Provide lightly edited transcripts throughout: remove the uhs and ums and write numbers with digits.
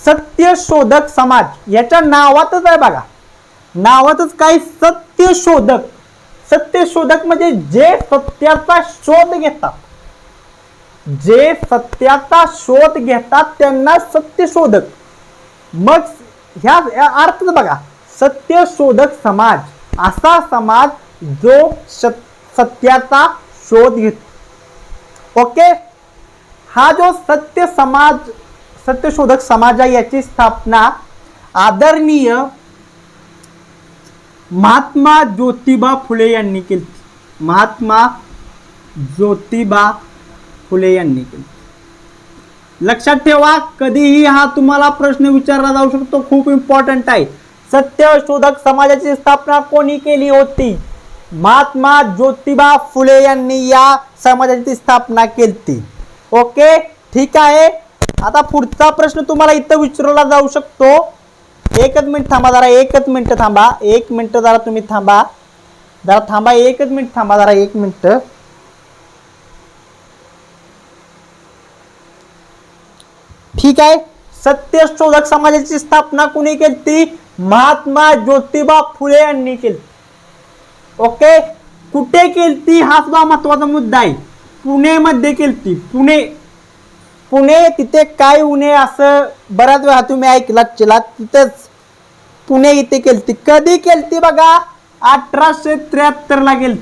सत्यशोधक समाज याच्या नावातच आहे बघा, नावातच काय सत्यशोधक. सत्यशोधक म्हणजे जे सत्याचा शोध घेतात, जे सत्याचा शोध घेतात त्यांना सत्यशोधक. मग ह्या अर्थच बघा, सत्यशोधक समाज असा समाज जो सत्याचा शोध घेतो. ओके, हा जो सत्यशोधक समाज आहे याची स्थापना आदरणीय महात्मा ज्योतिबा फुले यांनी केली. महात्मा ज्योतिबा फुले यांनी केली. लक्षात ठेवा, कधीही हा तुम्हाला प्रश्न विचारला जाऊ शकतो, खूप इम्पॉर्टंट आहे. सत्यशोधक समाजाची स्थापना कोणी केली होती? महात्मा ज्योतिबा फुले यांनी या समाजाची स्थापना केली. ओके, ठीक आहे. आता पुढचा प्रश्न तुम्हाला इथं विचारला जाऊ शकतो. एकच मिनिट थांबा जरा, एकच मिनिट थांबा, एक मिनिट जरा तुम्ही थांबा, जरा थांबा, एकच मिनिट थांबा जरा, एक मिनिट. ठीक आहे, सत्यशोधक समाजाची स्थापना कोणी केली? महात्मा ज्योतिबा फुले यांनी केली. ओके, कुठे केली हा सुद्धा महत्वाचा मुद्दा आहे. पुणेमध्ये केली. पुणे तिथे काय उणे असं बऱ्याच वेळा तुम्ही ऐकलात, तिथेच पुणे इथे केली. कधी केली बघा? 1873 ला केली.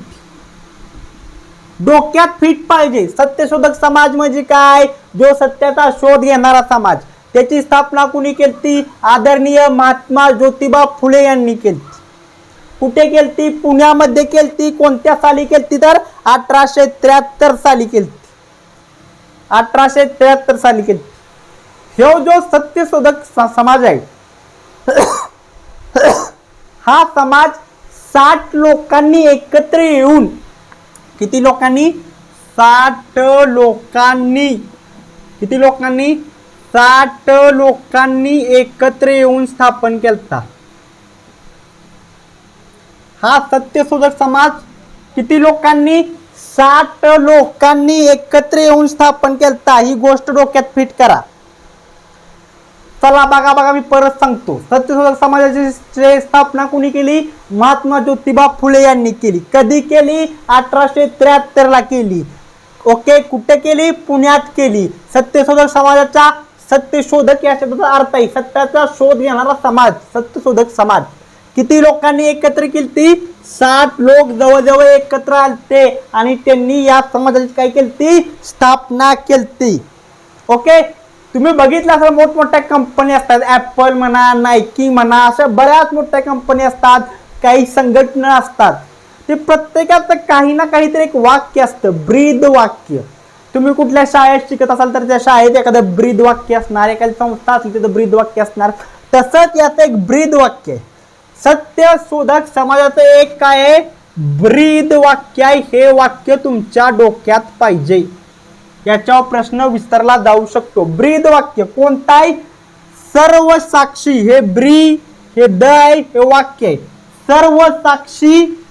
डोक्यात फिट पाहिजे. सत्यशोधक समाज म्हणजे काय? जो सत्याचा शोध घेणारा समाज. त्याची स्थापना कुणी केली? आदरणीय महात्मा ज्योतिबा फुले यांनी केली. कुठे केली? पुण्यामध्ये केली. कोणत्या साली केली? तर 1873 साली केली. 1873 साली केली. हे जो सत्यशोधक समाज आहे हा समाज 60 लोकांनी एकत्र येऊन, किती लोकांनी? 60 लोकांनी. किती लोकांनी? 60 लोकांनी एकत्र येऊन स्थापन केलता. हा सत्यशोधक समाज किती लोकांनी? 60 लोकांनी एकत्र येऊन स्थापन केलता. ही गोष्ट डोक्यात फिट करा. चला बघा, मी परत सांगतो. सत्यशोधक समाजाची स्थापना कोणी केली? महात्मा ज्योतिबा फुले यांनी केली. कधी केली? 1873 ला केली. ओके, कुठे केली? पुण्यात केली. सत्यशोधक समाजाचा, सत्यशोधक या शब्दाचा अर्थ आहे सत्याचा शोध घेणारा समाज, सत्यशोधक समाज. किती लोकांनी एकत्र केली? 60 लोक जवळजवळ एकत्र आलते आणि त्यांनी या समाजाची काय केली? स्थापना केली. ओके, तुम्ही बघितलं असेल मोठमोठ्या कंपनी असतात, ऍपल म्हणा, नायकी म्हणा, अशा बऱ्याच मोठ्या कंपनी असतात, काही संघटना असतात. ते प्रत्येकाचं काही ना काहीतरी एक वाक्य असतं, ब्रीद वाक्य. तुम्ही कुठल्या शाळेत शिकत असाल तर त्या शाळेत एखादं ब्रीद वाक्य असणार, एखादी संस्था असली तिथं ब्रीद वाक्य असणार. तसंच याचं एक ब्रीद वाक्य आहे. सत्यशोधक समाजाचं एक काय आहे? ब्रीद वाक्य आहे. हे वाक्य तुमच्या डोक्यात पाहिजे. याच्यावर प्रश्न विचारला जाऊ शकतो. ब्रीद वाक्य कोणतं आहे? सर्व साक्षी. हे ब्री, हे द आहे, हे वाक्य आहे. सर्व साक्षी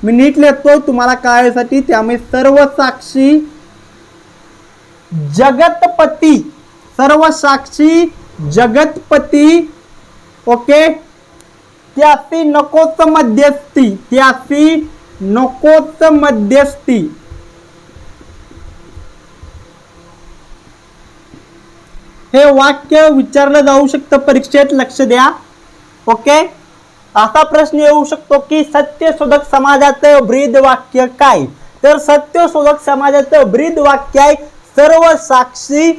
मी नीट लिहितो तुम्हाला कळण्यासाठी, त्यामुळे सर्व साक्षी जगतपती. सर्व साक्षी जगतपती. ओके, त्यासी नकोच मध्यस्थी. त्यासी नकोच मध्यस्थी. हे वाक्य विचारलं जाऊ शकतं परीक्षेत, लक्ष द्या. ओके, असा प्रश्न येऊ शकतो की सत्यशोधक समाजाचं ब्रीद वाक्य काय? तर सत्यशोधक समाजाचं ब्रीद वाक्य आहे सर्व साक्षी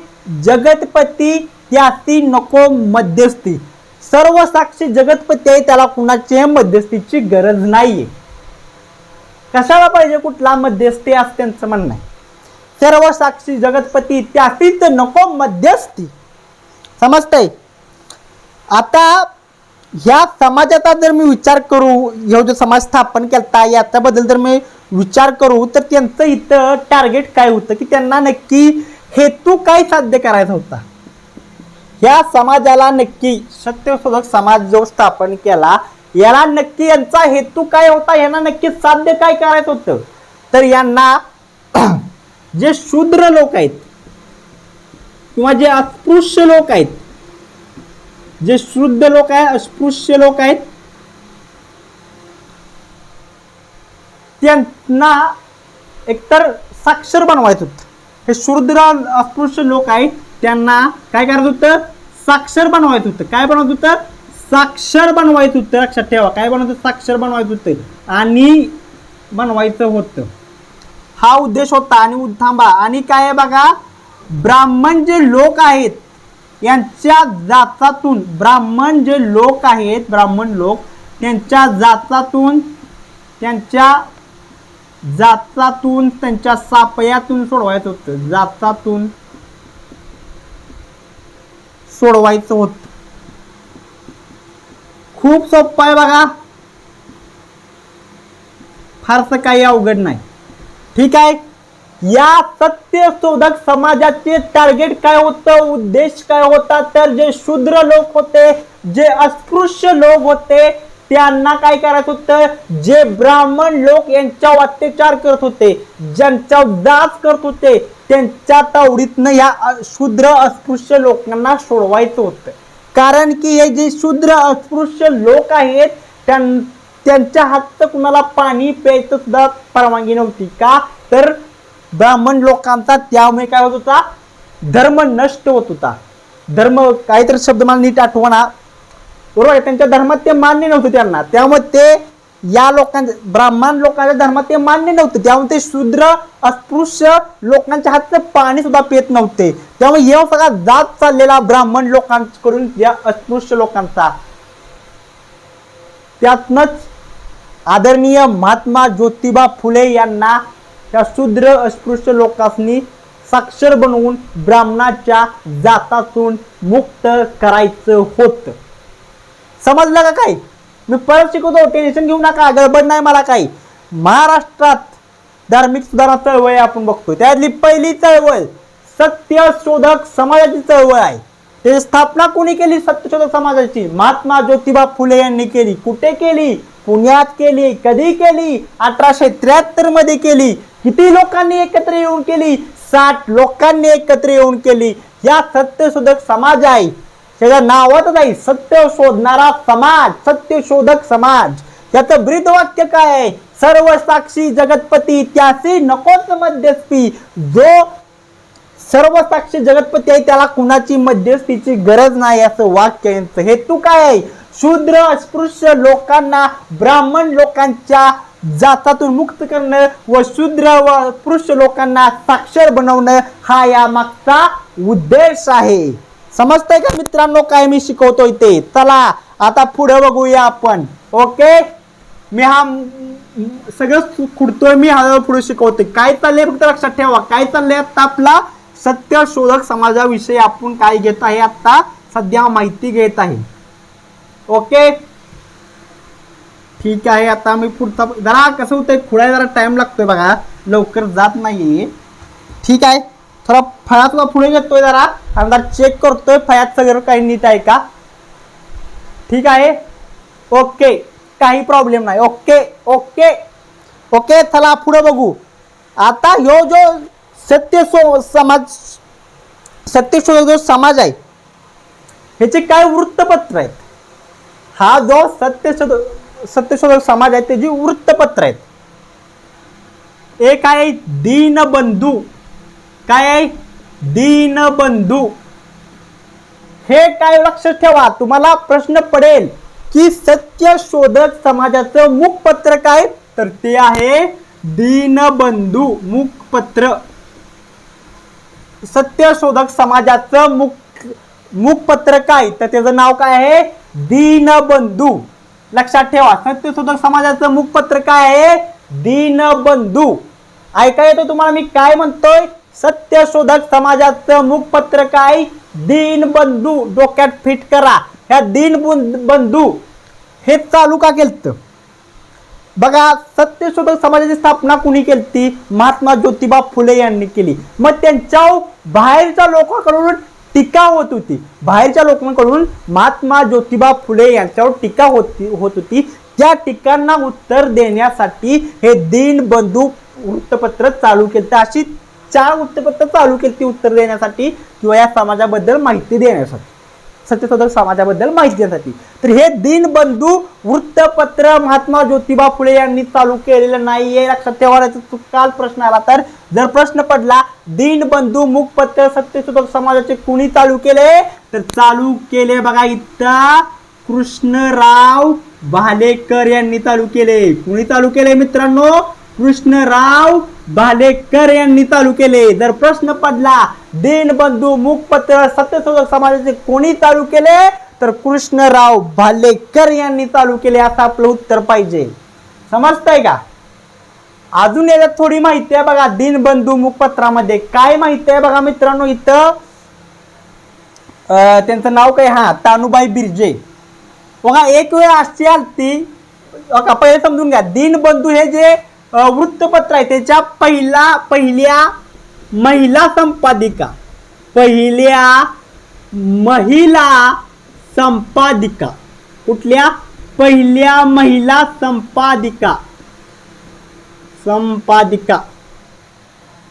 जगतपती त्यासी नको मध्यस्थी. सर्व साक्षी जगतपती आहे, त्याला कुणाची मध्यस्थीची गरज नाहीये. कशाला पाहिजे कुठला मध्यस्थी असं त्यांचं म्हणणं आहे. सर्व साक्षी जगतपती त्यासीच नको मध्यस्थी. समजतंय? आता ह्या समाजाचा जर मी विचार करू, ह्यो जो समाज स्थापन केलता याच्याबद्दल जर मी विचार करू तर त्यांचं इथं टार्गेट काय होतं की त्यांना नक्की हेतू काय साध्य करायचा होता? या समाजाला नक्की सत्यशोधक समाज जो स्थापन केला याला नक्की यांचा हेतू काय होता? यांना नक्की साध्य काय करायचं होतं? तर यांना जे शूद्र लोक आहेत किंवा जे अस्पृश्य लोक आहेत जे शुद्ध लोक आहेत, अस्पृश्य लोक आहेत, त्यांना एकतर साक्षर बनवायचं होतं. हे शूद्र अस्पृश्य लोक आहेत त्यांना काय करायचं होतं, साक्षर बनवायचं होतं. काय बनवायचं होतं, साक्षर बनवायचं होतं. लक्षात ठेवा, काय बनवायचं, साक्षर बनवायचं होतं आणि बनवायचं होतं, हा उद्देश होता. आणि थांबा, आणि काय आहे बघा, ब्राह्मण जे लोक आहेत यांच्या जातातून, ब्राह्मण जे लोक आहेत, ब्राह्मण लोक त्यांच्या जातातून, त्यांच्या सापयातून सोडवायचं होतं, जातातून सोडवायचं होतं. खूप सोपं आहे बघा, फारसं काही अवघड नाही. ठीक आहे. या सत्यशोधक समाजाचे टार्गेट काय होतं, उद्देश काय होता, तर जे शूद्र लोक होते, जे अस्पृश्य लोक होते, त्यांना काय करायचं होतं, जे ब्राह्मण लोक यांच्यावर अत्याचार करत होते, ज्यांच्या जाच करत होते, त्यांच्या तावडीतनं या शूद्र अस्पृश्य लोकांना सोडवायचं होतं. कारण की हे जे शूद्र अस्पृश्य लोक आहेत त्यांच्या हातचं कुणाला पाणी प्यायचं सुद्धा परवानगी नव्हती. का तर ब्राह्मण लोकांचा त्यामुळे काय होत होता, धर्म नष्ट होत होता. धर्म काहीतरी शब्द मला नीट आठवना, बरोबर, त्यांच्या धर्मात ते मान्य नव्हतं त्यांना, त्यामुळे ते या लोकांच्या, ब्राह्मण लोकांच्या धर्मात ते मान्य नव्हतं, त्यामुळे ते शूद्र अस्पृश्य लोकांच्या हातचं पाणी सुद्धा पित नव्हते. त्यामुळे हे सगळा जात चाललेला ब्राह्मण लोकांकडून या अस्पृश्य लोकांचा. त्यातनच आदरणीय महात्मा ज्योतिबा फुले यांना त्या शूद्र अस्पृश्य लोकांनी साक्षर बनवून ब्राह्मणाच्या जातातून मुक्त करायचं होतं. समजलं का काय? मी परत शिकवतो, टेन्शन घेऊ नका, गडबड नाही मला काही. महाराष्ट्रात धार्मिक सुधारणा चळवळ आपण बघतो, त्यातली पहिली चळवळ सत्यशोधक समाजाची चळवळ आहे. त्याची स्थापना कोणी केली, सत्यशोधक समाजाची? महात्मा ज्योतिबा फुले यांनी केली. कुठे केली? पुण्यात केली. कधी केली? 1873 मध्ये केली. किती लोकांनी एकत्र येऊन केली? 60 लोकांनी एकत्र येऊन केली. या सत्यशोधक समाज आहे, त्याच्या नावातच आहे सत्य शोधणारा समाज, सत्यशोधक समाज. याचं ब्रीदवाक्य काय आहे? सर्व साक्षी जगतपती त्यासी नकोच मध्यस्थी. जो सर्व साक्षी जगतपती आहे त्याला कुणाची मध्यस्थीची गरज नाही, असं वाक्य यांचं. हेतू काय आहे? शूद्र अस्पृश्य लोकांना ब्राह्मण लोकांच्या जातातून मुक्त करणं व शूद्र व अस्पृश्य लोकांना साक्षर बनवणं, हा या मागचा उद्देश आहे. समजतंय का मित्रांनो काय मी शिकवतोय ते? चला आता पुढे बघूया आपण. ओके, मी हा सगळं खुडतोय, मी हा पुढे शिकवतोय. काय चाललंय फक्त लक्षात ठेवा, काय चाललंय आता आपला सत्यशोधक समाजाविषयी आपण काय घेत आहे, आता सध्या माहिती घेत आहे. ओके, ठीक आहे. आता मी पुढचा, जरा कसं होतंय खुळाय, जरा टाइम लागतोय बघा, लवकर जात नाहीये. ठीक आहे, थोडा फळात पुढे घेतोय जरा, अंदाज चेक करतोय फळात सगळं काही नीट आहे का. ठीक आहे, ओके, काही प्रॉब्लेम नाही. ओके ओके ओके, चला पुढे बघू. आता ह्यो जो सत्यशोधक जो समाज आहे ह्याचे काय वृत्तपत्र आहेत? हा जो सत्यशोधक समाज आहे त्याची वृत्तपत्र आहेत. एक आहे दीनबंधू. काय आहे? दीनबंधू. हे काय लक्षात ठेवा, तुम्हाला प्रश्न पडेल की सत्यशोधक समाजाचं मुखपत्र काय, तर ते आहे दीनबंधू मुखपत्र. सत्यशोधक समाजाचं मुखपत्र काय, तर त्याचं नाव काय आहे? दीनबंधू. लक्षात ठेवा, सत्यशोधक समाजाचं मुखपत्र काय आहे? दीनबंधू. ऐका येतो तुम्हाला मी काय म्हणतोय? सत्यशोधक समाजाचं मुखपत्र काय? दीनबंधू. डोक्यात फिट करा. ह्या दीनबंधू हे चालू का केलं बघा. सत्यशोधक समाजाची स्थापना कुणी केली? महात्मा ज्योतिबा फुले यांनी केली. मग त्यांच्या बाहेरच्या लोकांकडून टीका होत होती, बाहेरच्या लोकांकडून महात्मा ज्योतिबा फुले यांच्यावर टीका होत होती. त्या टीकांना उत्तर देण्यासाठी हे दीनबंधू वृत्तपत्र चालू केलं. अशी 4 वृत्तपत्र चालू केली उत्तर देण्यासाठी किंवा या समाजाबद्दल माहिती देण्यासाठी. सत्यशोधक समाजाबद्दल माहिती देण्यासाठी. तर हे दीनबंधू वृत्तपत्र महात्मा ज्योतिबा फुले यांनी चालू केलेलं नाहीये, लक्षात ठेवायचं. काल प्रश्न आला तर जर प्रश्न पडला दीनबंधू मुखपत्र सत्यशोधक समाजाचे कुणी चालू केले, तर चालू केले बघा इथं कृष्णराव भालेकर यांनी चालू केले. कुणी चालू केले मित्रांनो? कृष्णराव भालेकर यांनी चालू केले. जर प्रश्न पडला दीनबंधू मुखपत्र सत्यशोधक समाजाचे कोणी चालू केले, तर कृष्णराव भालेकर यांनी चालू केले असं आपलं उत्तर पाहिजे. समजतंय का? अजून याच्यात थोडी माहिती आहे बघा. दीनबंधू मुखपत्रामध्ये काय माहिती आहे बघा मित्रांनो. इथं त्यांचं नाव काय? हा, तानुबाई बिर्जे. बघा एक वेळ अशी आलती, पहिले समजून घ्या. दीनबंधू हे जे वृत्तपत्र आहे त्याच्या पहिल्या महिला संपादिका, कुठल्या? पहिल्या महिला संपादिका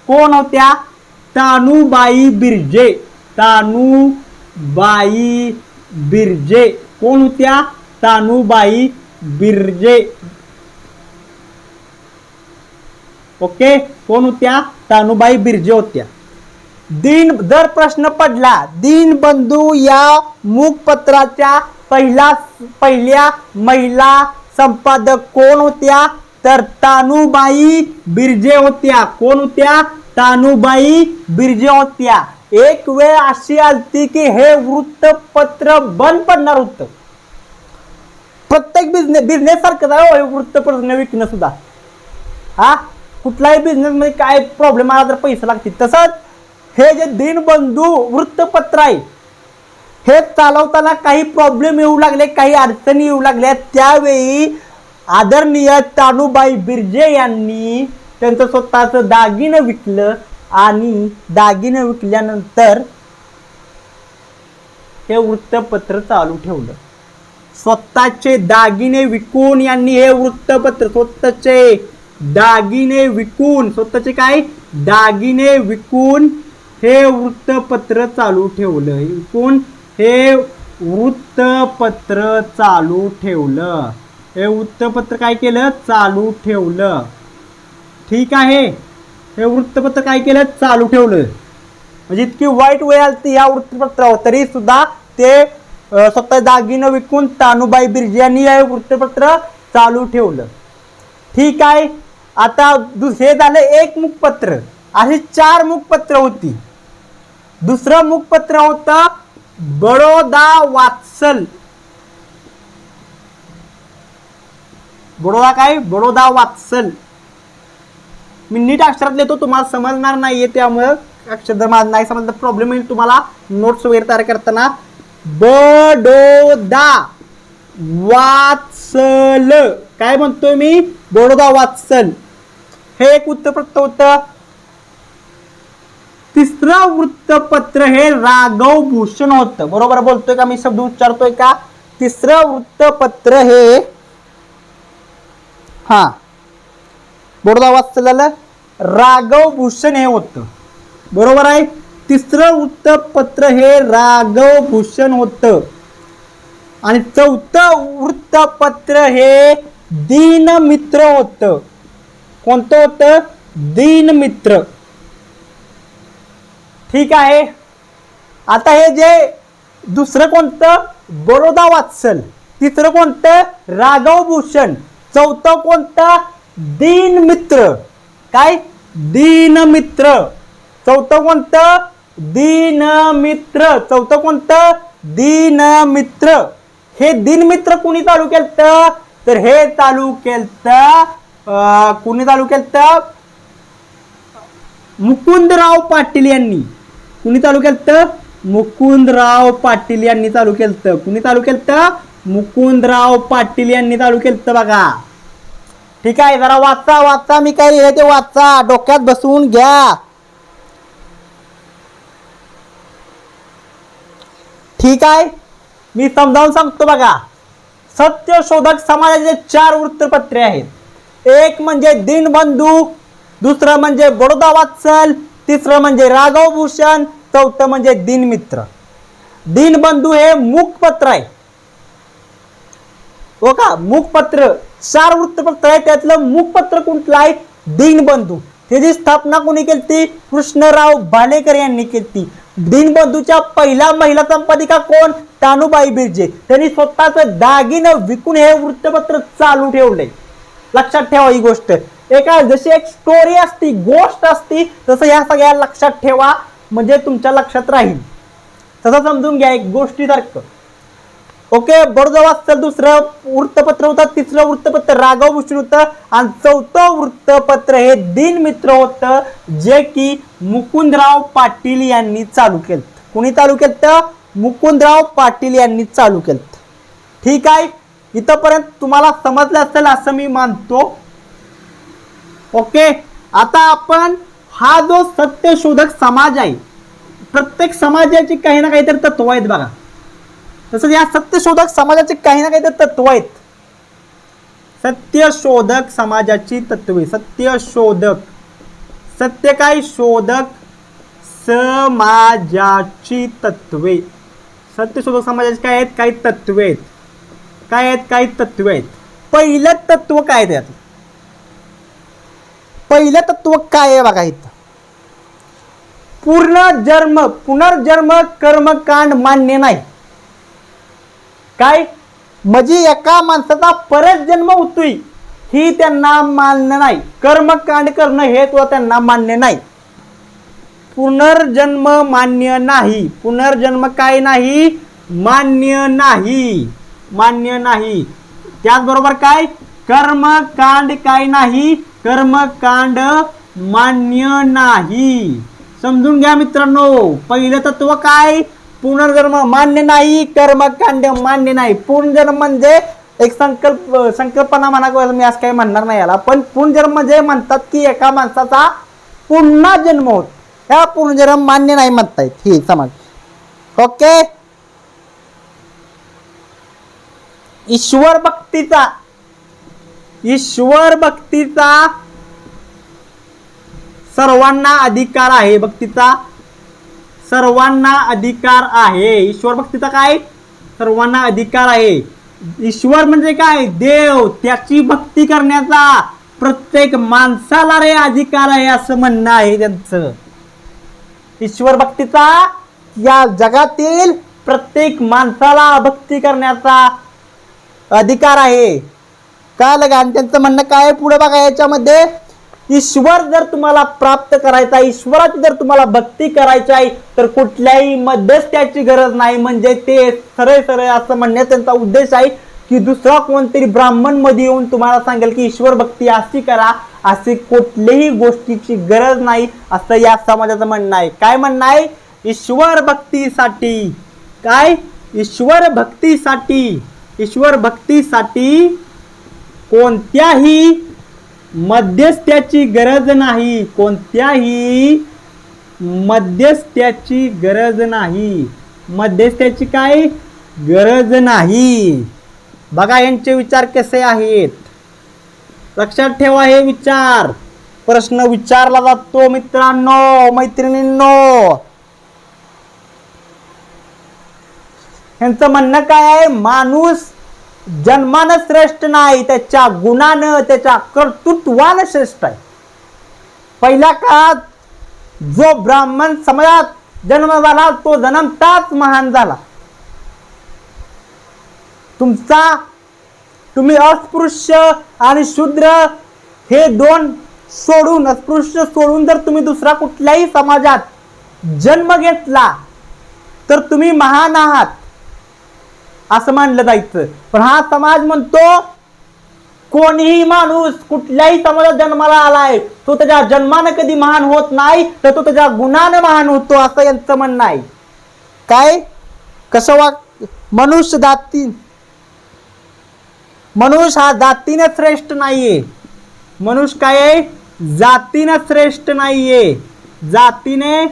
कोण होत्या? तानुबाई बिर्जे. कोण होत्या? तानुबाई बिर्जे. ओके, कोण होत्या? तानुबाई बिर्जे होत्या. जर प्रश्न पडला दीनबंधू या मुखपत्राच्या पहिल्या महिला संपादक कोण होत्या, तर तानुबाई बिर्जे होत्या. कोण होत्या? तानुबाई बिर्जे होत्या. एक वेळ अशी आलती की हे वृत्तपत्र बंद पडणार होतं. प्रत्येक बिझनेस सारखं आहे वृत्तपत्र विकणं सुद्धा. हा, कुठलाही बिझनेस मध्ये काय प्रॉब्लेम आला तर पैसे लागतील. तसंच हे जे दीनबंधू वृत्तपत्र आहे हे चालवताना काही प्रॉब्लेम येऊ लागले, काही अडचणी येऊ लागल्या. त्यावेळी आदरणीय तानुबाई बिर्जे यांनी त्यांचं स्वतःचं दागिनं विकलं आणि दागिनं विकल्यानंतर हे वृत्तपत्र चालू ठेवलं. स्वतःचे दागिने विकून यांनी हे वृत्तपत्र स्वतःचे दागिने विकून हे वृत्तपत्र चालू ठेवलं. हे वृत्तपत्र काय केलं? चालू ठेवलं. ठीक आहे, हे वृत्तपत्र काय केलं? चालू ठेवलं. म्हणजे इतकी वाईट वेळ आली या वृत्तपत्रावर, तरी सुद्धा ते स्वतः दागिनं विकून तानुबाई बिर्जे यांनी हे वृत्तपत्र चालू ठेवलं. ठीक आहे, आता हे झालं एक मुखपत्र. अशी 4 मुखपत्र होती. दुसरं मुखपत्र होतं बडोदा वात्सल. बडोदा वात्सल. मी नीट अक्षरात लिहितो, तुम्हाला समजणार नाहीये त्यामुळे अक्षर नाही समजलं प्रॉब्लेम येईल तुम्हाला नोट्स वगैरे तयार करताना. बडोदा वात्सल. काय म्हणतोय मी? बडोदा वात्सल हे एक वृत्तपत्र होतं. तिसरं वृत्तपत्र हे राघव भूषण होतं. बरोबर बोलतोय का? मी शब्द उच्चारतोय का? तिसरं वृत्तपत्र हे बडोदा वात्सल झालं. राघव भूषण हे होतं. बरोबर आहे. तिसरं वृत्तपत्र हे राघव भूषण होतं. आणि चौथं वृत्तपत्र हे दीनमित्र होतं. कोणतं होतं? दीनमित्र. ठीक आहे, आता हे जे दुसरं कोणतं? बडोदा वात्सल. तिसरं कोणतं? राघव भूषण. चौथं कोणतं? दीनमित्र. काय? दीनमित्र. चौथं कोणतं? दीनमित्र. चौथं कोणतं? दीनमित्र. हे दीनमित्र कुणी चालू केलं? तर हे चालू केलं कुणी चालू केलं? मुकुंदराव पाटील यांनी. कुणी चालू केलं? मुकुंदराव पाटील यांनी चालू केलं. कुणी चालू केलं? मुकुंदराव पाटील यांनी चालू केलं बघा. ठीक आहे, जरा वाचा. मी काय लिहिले ते वाचा, डोक्यात बसवून घ्या. ठीक आहे, मी समजावून सांगतो बघा. सत्यशोधक समाजाचे 4 वृत्तपत्रे आहेत. एक म्हणजे दीनबंधू, दुसरं म्हणजे बडोदा वात्सल, तिसरं म्हणजे राघव भूषण, चौथं म्हणजे दीनमित्र. दीनबंधू हे मूकपत्र आहे, हो का, मूकपत्र 4 वृत्तपत्र आहे, त्यातलं मूकपत्र कुठलं आहे, दीनबंधू. त्याची स्थापना कोणी केली? कृष्णराव भालेकर यांनी केली. दीनबंधूच्या पहिला महिला संपादिका कोण? तानुबाई बिर्जे. त्यांनी स्वतःचं दागिनं विकून हे वृत्तपत्र चालू ठेवले. लक्षात ठेवा ही गोष्ट. जशी एक स्टोरी असती, गोष्ट असती, तसं या सगळ्या लक्षात ठेवा, म्हणजे तुमच्या लक्षात राहील. तसं समजून घ्या एक गोष्टीसारखं. ओके, बडोदा दुसरं वृत्तपत्र होतं, तिसरं वृत्तपत्र राघव भूषण होतं, आणि चौथं वृत्तपत्र हे दिनमित्र होतं, जे की मुकुंदराव पाटील यांनी चालू केलं. कोणी चालू केलं? मुकुंदराव पाटील यांनी चालू केलं. ठीक आहे, इथपर्यंत तुम्हाला समजलं असेल असं मी मानतो. ओके, आता आपण हा जो सत्यशोधक समाज आहे, प्रत्येक समाजाची काही ना काहीतरी तत्व आहेत बघा. तसंच या सत्यशोधक समाजाची काही ना काहीतरी तत्व आहेत. सत्यशोधक समाजाची तत्वे, सत्यशोधक, सत्य काय, शोधक समाजाची तत्वे. सत्यशोधक समाजाची काय आहेत? काही तत्वे आहेत. काय आहेत? काही तत्वे आहेत. पहिलं तत्व काय त्यात? पहिलं तत्व काय आहे बघा इथं, पुनर्जन्म कर्मकांड मान्य नाही. काय म्हणजे एका माणसाचा परत जन्म होतोय ही त्यांना मान्य नाही. कर्मकांड करणं हे तो त्यांना मान्य नाही. पुनर्जन्म मान्य नाही. पुनर्जन्म काय नाही? मान्य नाही. मान्य नाही. त्याचबरोबर काय? कर्मकांड काय नाही? कर्मकांड मान्य नाही. समजून घ्या मित्रांनो. पहिलं तत्व काय? पुनर्जन्म मान्य नाही, कर्मकांड मान्य नाही. पुनर्जन्म म्हणजे एक संकल्पना म्हणा, मी असं काही म्हणणार नाही याला, पण पुनर्जन्म म्हणजे म्हणतात की एका माणसाचा पुन्हा जन्म होत, ह्या पुनर्जन्म मान्य नाही म्हणतायत ही समाज. ओके, ईश्वर भक्तीचा सर्वांना अधिकार आहे. भक्तीचा सर्वांना अधिकार आहे. ईश्वर भक्तीचा काय? सर्वांना अधिकार आहे. ईश्वर म्हणजे काय? देव. त्याची भक्ती करण्याचा प्रत्येक माणसाला रे अधिकार आहे असं म्हणणं आहे त्यांचं. ईश्वर भक्तीचा या जगातील प्रत्येक माणसाला भक्ती करण्याचा अधिकार आहे. का लगा? आणि त्यांचं म्हणणं काय पुढे बघा याच्यामध्ये, ईश्वर जर तुम्हाला प्राप्त करायचा, ईश्वराची जर तुम्हाला भक्ती करायची आहे, तर कुठल्याही मध्यस्थ्याची गरज नाही. म्हणजे ते सरळ सरळ असं म्हणण्याचा त्यांचा उद्देश आहे की दुसरा कोणतरी ब्राह्मण मध्ये येऊन तुम्हाला सांगेल की ईश्वर भक्ती अशी करा, अशी कुठल्याही गोष्टीची गरज नाही असं या समाजाचं म्हणणं आहे. काय म्हणणं आहे? ईश्वर भक्तीसाठी काय? ईश्वर भक्तीसाठी कोणत्याही मध्यस्थ्याची गरज नाही. कोणत्याही मध्यस्थ्याची गरज नाही. मध्यस्थ्याची काय? गरज नाही. बघा यांचे विचार कसे आहेत, लक्षात ठेवा. हे विचार प्रश्न विचारला जातो मित्रांनो, मैत्रिणींनो. यांचं म्हणणं काय आहे? माणूस जन्मानं श्रेष्ठ नाही, त्याच्या गुणानं, त्याच्या कर्तृत्वानं श्रेष्ठ आहे. पहिल्या काळात जो ब्राह्मण समाजात जन्म झाला तो जन्मताच महान झाला. तुम्ही अस्पृश्य आणि शूद्र हे दोन सोडून, अस्पृश्य सोडून जर तुम्ही दुसरा कुठल्याही समाजात जन्म घेतला तर तुम्ही महान आहात असं मानलं जायचं. पण हा समाज म्हणतो कोणीही माणूस कुठल्याही समाजात जन्माला आलाय तो त्याच्या जन्मानं कधी महान होत नाही, तर तो त्याच्या गुणानं महान होतो असं यांचं म्हणणं आहे. काय? कसं मनुष्य हा जातीने श्रेष्ठ नाहीये. मनुष्य काय आहे? जातीने श्रेष्ठ नाहीये. जातीने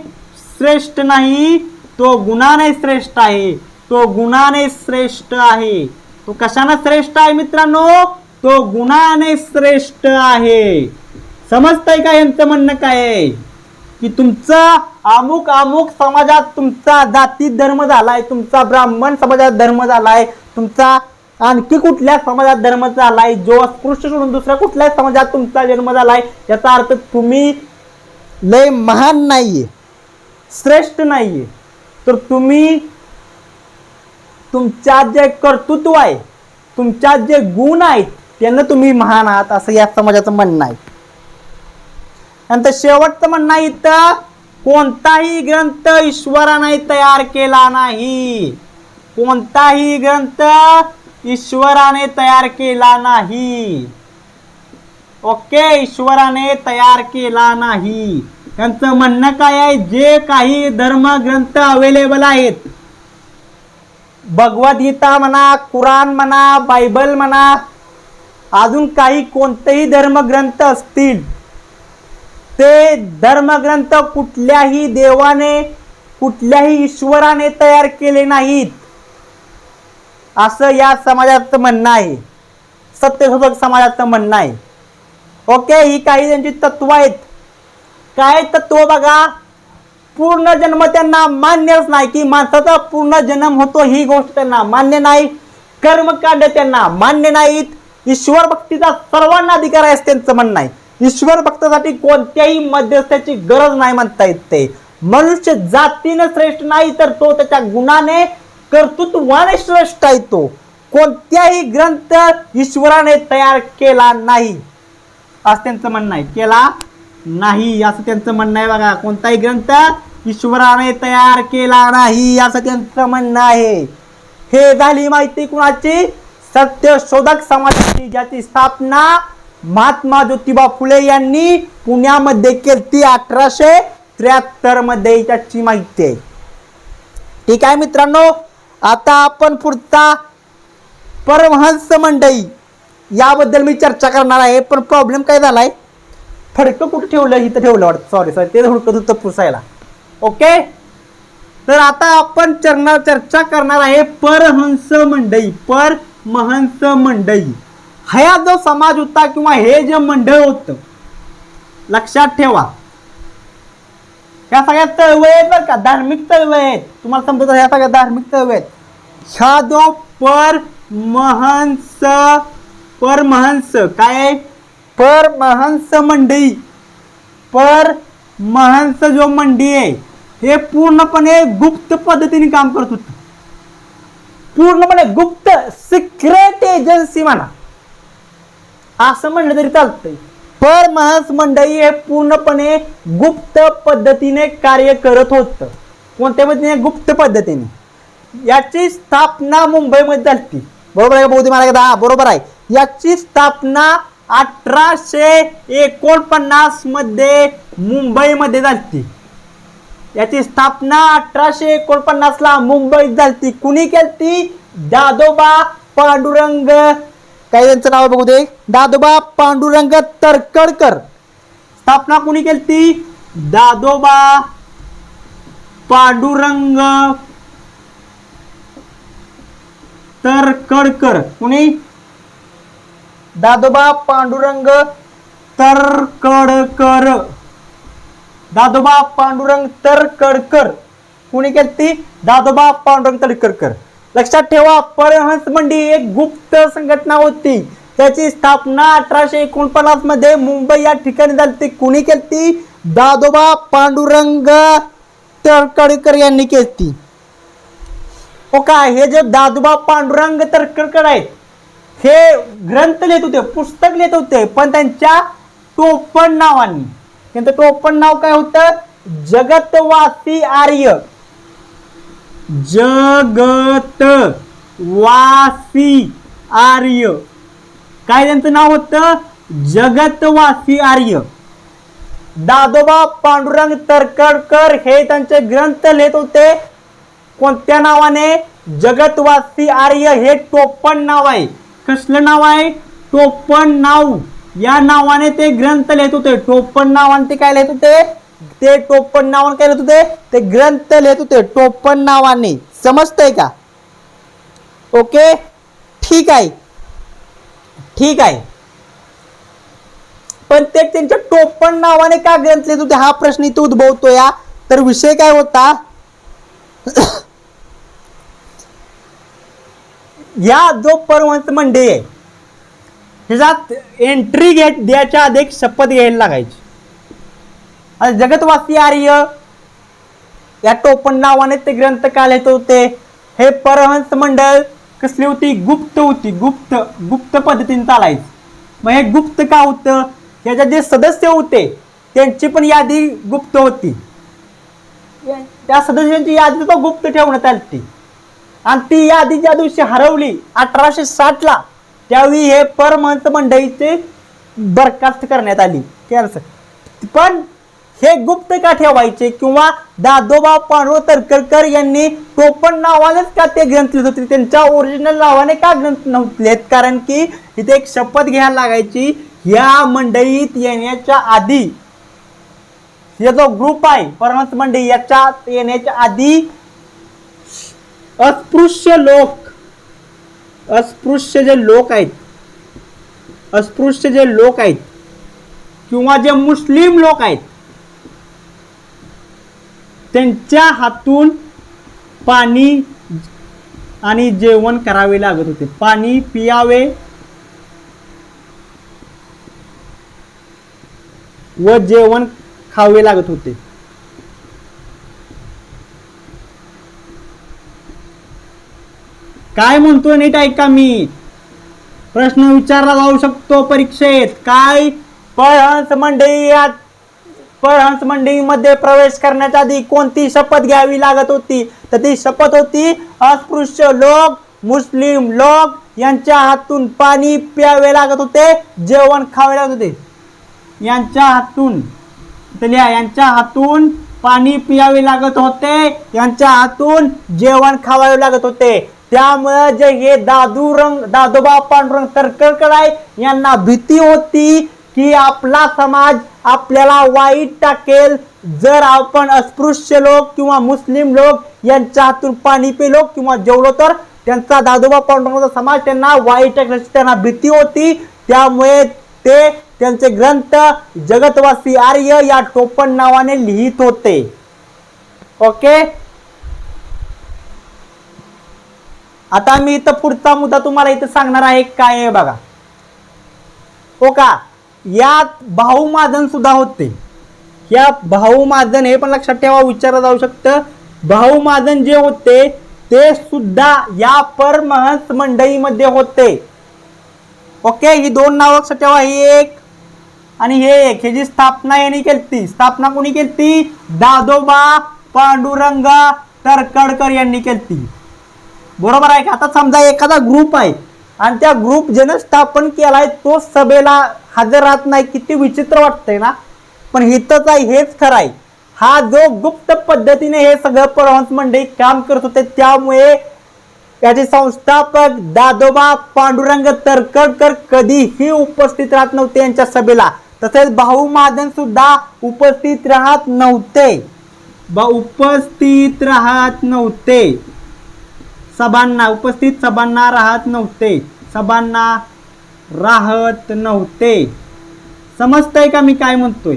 श्रेष्ठ नाही, तो गुणाने श्रेष्ठ आहे. तो गुणाने श्रेष्ठ आहे. तो कशाने श्रेष्ठ आहे मित्रांनो? तो गुणाने श्रेष्ठ आहे. समजतंय का यांचं म्हणणं काय आहे? की तुमचा अमुक अमुक समाजात तुमचा जाती धर्म झालाय, तुमचा ब्राह्मण समाजात धर्म झालाय, तुमचा आणखी कुठल्या समाजात धर्म झालाय, जो अस्पृश्य सोडून दुसऱ्या कुठल्या समाजात तुमचा जन्म झालाय, याचा अर्थ तुम्ही लय महान नाहीये, श्रेष्ठ नाहीये, तर तुम्ही तुमच्या जे कर्तृत्व आहे, तुमच्यात जे गुण आहेत त्यांना तुम्ही महान आहात, असं या समाजाचं म्हणणं आहे. नंतर शेवटचं म्हणणं आहे, इथं कोणताही ग्रंथ ईश्वराने तयार केला नाही, कोणताही ग्रंथ ईश्वराने तयार केला नाही. ओके, ईश्वराने तयार केला नाही. त्यांचं म्हणणं काय आहे, जे काही धर्मग्रंथ अवेलेबल आहेत, भगवद्गीता म्हणा, कुराण म्हणा, बायबल म्हणा, अजून काही कोणतेही धर्मग्रंथ असतील, ते धर्मग्रंथ कुठल्याही देवाने, कुठल्याही ईश्वराने तयार केले नाहीत, असं या समाजाचं म्हणणं आहे, सत्यशोधक समाजाचं म्हणणं आहे. ओके, ही काही त्यांची तत्व आहेत. काय तत्व बघा, पूर्ण जन्म त्यांना मान्यच नाही, की माणसाचा पूर्ण जन्म होतो ही गोष्ट त्यांना मान्य नाही. कर्मकांड त्यांना मान्य नाहीत. ईश्वर भक्तीचा सर्वांना अधिकार आहे त्यांचं म्हणणं आहे. ईश्वर भक्तासाठी कोणत्याही मध्यस्थाची गरज नाही म्हणता येत. ते मनुष्य जातीने श्रेष्ठ नाही, तर तो त्याच्या गुणाने, कर्तृत्वाने श्रेष्ठ आहे. तो कोणत्याही ग्रंथ ईश्वराने तयार केला नाही असं त्यांचं म्हणणं आहे. केला नाही असं त्यांचं म्हणणं आहे. बघा, कोणताही ग्रंथ ईश्वराने तयार केला नाही असं त्यांचं म्हणणं आहे. हे झाली माहिती कुणाची? सत्यशोधक समाजाची, ज्याची स्थापना महात्मा ज्योतिबा फुले यांनी पुण्यामध्ये केली 1873 मध्ये. त्याची माहिती आहे. ठीक आहे मित्रांनो, आता आपण पुढचा परमहंस मंडळी याबद्दल मी चर्चा करणार आहे. पण प्रॉब्लेम काय झालाय, फडकं कुठं ठेवलं, इथं ठेवलं वाटतं. सॉरी ते हुडकत होतं पुसायला. ओके, तर आता आपण चर्चा करणार आहे परहंस मंडळी. परमहंस मंडळी हा जो समाज होता, किंवा हे जे मंडळ होतं, लक्षात ठेवा, ह्या सगळ्या चळवळी आहेत बरं का, धार्मिक चळवळी आहेत. तुम्हाला समजत, ह्या सगळ्या धार्मिक चळवळी आहेत. ह्या जो परमहंस काय, परमहंस मंडळी, परमहंस जो मंडळी आहे, हे पूर्णपणे गुप्त पद्धतीने काम करत होत. पूर्णपणे गुप्त, सिक्रेट एजन्सी म्हणा, असं म्हणलं तरी चालतंय. परमहंस मंडळी हे पूर्णपणे गुप्त पद्धतीने कार्य करत होतं. कोणत्या पद्धतीने? गुप्त पद्धतीने. याची स्थापना मुंबईमध्ये झाली. बरोबर आहे का बहुतेक मला? हा, बरोबर आहे. याची स्थापना 1849 मध्ये मुंबईमध्ये झाली. याची स्थापना 1849 ला मुंबईत झाली. कुणी केली? दादोबा पांडुरंग, काय त्यांचं नाव बघू दे, दादोबा पांडुरंग तरखडकर. स्थापना कुणी केली? दादोबा पांडुरंग तरखडकर. कुणी? दादोबा पांडुरंग तरखडकर. दादोबा पांडुरंग तरखडकर. कुणी केली? दादोबा पांडुरंग तरखडकर. लक्षात ठेवा, परमहंस मंडळी एक गुप्त संघटना होती. त्याची स्थापना 1849 मध्ये मुंबई या ठिकाणी झाली. कुणी केली? दादोबा पांडुरंग तरखडकर यांनी केली. हो का, हे जे दादोबा पांडुरंग तरखडकर आहेत, हे ग्रंथ लिहित होते, पुस्तक लिहित होते, पण त्यांच्या टोपण नावाने. त्यांचं टोपण नाव काय होतं? जगतवासी आर्य. जगतवासी आर्य, काय त्यांचं नाव होतं? जगतवासी आर्य. दादोबा पांडुरंग तरखडकर हे त्यांचे ग्रंथ लिहित होते. कोणत्या नावाने? जगतवासी आर्य. हे टोपण नाव आहे. कसलं नाव आहे? टोपण नाव. या नावाने ते ग्रंथ लिहित होते. टोपण नावाने ते काय लिहित होते? ते टोपण नावाने काय लिहित होते? ते ग्रंथ लिहित होते टोपण नावाने. समजतंय का? ओके, ठीक आहे, ठीक आहे. पण ते त्यांच्या टोपण नावाने का ग्रंथ लिहित होते हा प्रश्न इथे उद्भवतो या. तर विषय काय होता, या जो परमहंस मंडळी आहे ह्याच्यात एंट्री द्यायच्या आधी एक शपथ घ्यायला लागायची. आणि जगतवासी आर्य या टोपण नावाने ते ग्रंथ का लिहित होते. हे परमहंस मंडळ कसली होती, गुप्त होती, गुप्त पद्धतीने चालायची. मग हे गुप्त का होतं, याच्यात जे सदस्य होते त्यांची पण यादी गुप्त होती. त्या सदस्यांची यादी तो गुप्त ठेवण्यात आली आणि ती यादी ज्या दिवशी हरवली 1860 ला त्यावेळी हे परमहंस मंडळीचे बरखास्त करण्यात आली. पण हे गुप्त का ठेवायचे किंवा दादोबा पांडुरंग तरखडकर यांनी टोपण नावानेच का ते ग्रंथ लिहित होते, त्यांच्या ओरिजिनल नावाने का ग्रंथ नव्हते, कारण की इथे एक शपथ घ्यायला लागायची. या मंडळीत येण्याच्या आधी हे जो ग्रुप आहे परमहंस मंडळी याच्यात येण्याच्या आधी अस्पृश्य जे लोक आहेत किंवा जे मुस्लिम लोक आहेत त्यांच्या हातून पाणी आणि जेवण करावे लागत होते. पाणी पियावे व जेवण खावे लागत होते. काय म्हणतोय नीट ऐका, मी प्रश्न विचारला जाऊ शकतो परीक्षेत. काय, परमहंस मंडळीमध्ये प्रवेश करण्याच्या आधी कोणती शपथ घ्यावी लागत होती, तर ती शपथ होती अस्पृश्य लोक, मुस्लिम लोक यांच्या हातून पाणी प्यावे लागत होते, जेवण खावे लागत होते. यांच्या हातून पाणी पियावे लागत होते, यांच्या हातून जेवण खावावे लागत होते. त्यामुळे जे हे दादोबा पांडुरंग तरखडकर आहे यांना भीती होती की आपला समाज आपल्याला वाईट टाकेल जर आपण अस्पृश्य लोक किंवा मुस्लिम लोक यांच्या हातून पाणी पिलो किंवा जेवलो तर त्यांचा दादोबा पांडुरंगाचा समाज त्यांना वाईट टाकण्याची त्यांना भीती होती. त्यामुळे ते त्यांचे ग्रंथ जगतवासी आर्य या टोपण नावाने लिहित होते. ओके, आता मी इथं पुढचा मुद्दा तुम्हाला इथं सांगणार आहे. काय आहे बघा, हो का, यात भाऊ महाजन सुद्धा होते. या भाऊ महाजन हे पण लक्षात ठेवा, विचारलं जाऊ शकतं. भाऊ महाजन जे होते ते सुद्धा या परमहंस मंडळीमध्ये होते. ओके, ही दोन नाव लक्षात ठेवा, ही एक आणि हे एक. ह्याची स्थापना यांनी केली. स्थापना कोणी केली, दादोबा पांडुरंग तरखडकर यांनी केली. बरोबर आहे का. आता समजा एखादा ग्रुप आहे आणि त्या ग्रुप ज्यानं स्थापन केलाय तो सभेला हजर राहत नाही, किती विचित्र वाटतंय ना. पण हितच आहे, हेच खरं आहे. हा जो गुप्त पद्धतीने हे सगळं परमहंस मंडळी काम करत होते त्यामुळे याचे संस्थापक दादोबा पांडुरंग तरखडकर कधीही उपस्थित राहत नव्हते यांच्या सभेला. तसेच भाऊ महाजन सुद्धा उपस्थित राहत नव्हते. सभांना राहत नव्हते. समजतंय का मी काय म्हणतोय.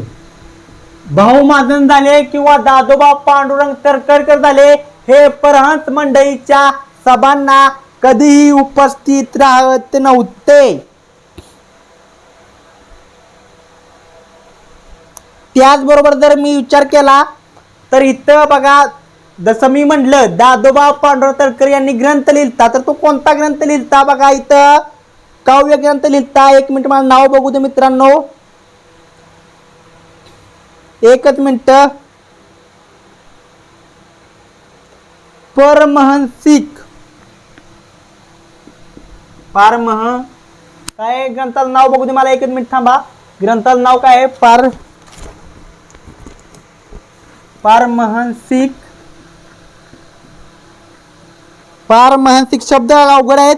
भाऊ महाजन झाले किंवा दादोबा पांडुरंग तरखडकर झाले, हे परमहंस मंडळीच्या सभांना कधीही उपस्थित राहत नव्हते. त्याचबरोबर जर मी विचार केला तर इथं बघा, जसं मी म्हटलं दादोबा पांडुरंग तरखडकर यांनी ग्रंथ लिहिलता, तर तो कोणता ग्रंथ लिहिलता बघा, इथं काव्य ग्रंथ लिहिलता. एक मिनिट मला नाव बघू दे मित्रांनो, एकच मिनिट. काय ग्रंथाचं नाव बघू दे मला, एकच मिनिट थांबा. ग्रंथाचं नाव काय आहे, पारमहंसिक शब्द अवघड आहेत.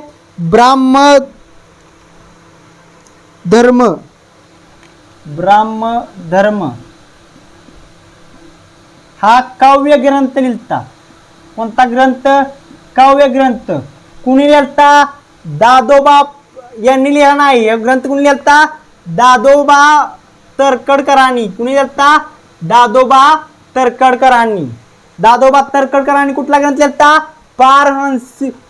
ब्राह्मधर्म हा काव्य ग्रंथ लिहिलता. कोणता ग्रंथ, काव्य ग्रंथ. कुणी लिहिलता, दादोबा यांनी लिहिला नाही. ग्रंथ कुणी लिहिलता, दादोबा तरखडकरांनी. कुणी लिहिलता? दादोबा तरखडकरांनी. दादोबा तरखडकरांनी कुठला ग्रंथ लिहिलता?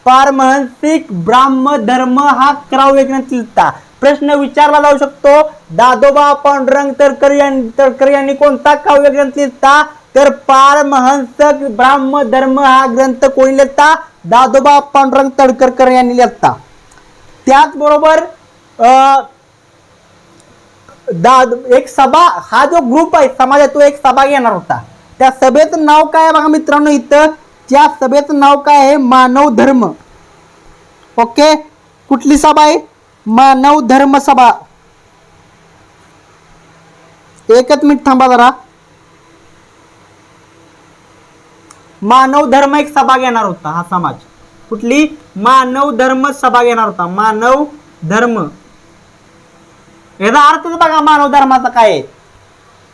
पारमहंसिक ब्राह्मधर्म हा काव्य ग्रंथ लिहिलता. प्रश्न विचारला जाऊ शकतो, दादोबा पांडुरंग तडकर यांनी कोणता काव्य ग्रंथ लिहिलता? तर पारमहंस ब्राह्मधर्म हा ग्रंथ कोणी लिहिलता? दादोबा पांडुरंग तडकर यांनी लिहिलता. त्याचबरोबर एक सभा, हा जो ग्रुप आहे समाजात, तो एक सभा घेणार होता. त्या सभेचं नाव काय आहे बघा मित्रांनो इथं? त्या सभेचं नाव काय आहे? मानव धर्म. ओके, कुठली सभा आहे? मानव धर्म सभा. एकच मिनिट थांबा जरा. मानव धर्म एक सभा घेणार होता हा समाज. कुठली? मानव धर्म सभा घेणार होता. मानव धर्म, याचा अर्थ बघा मानव धर्माचा काय आहे?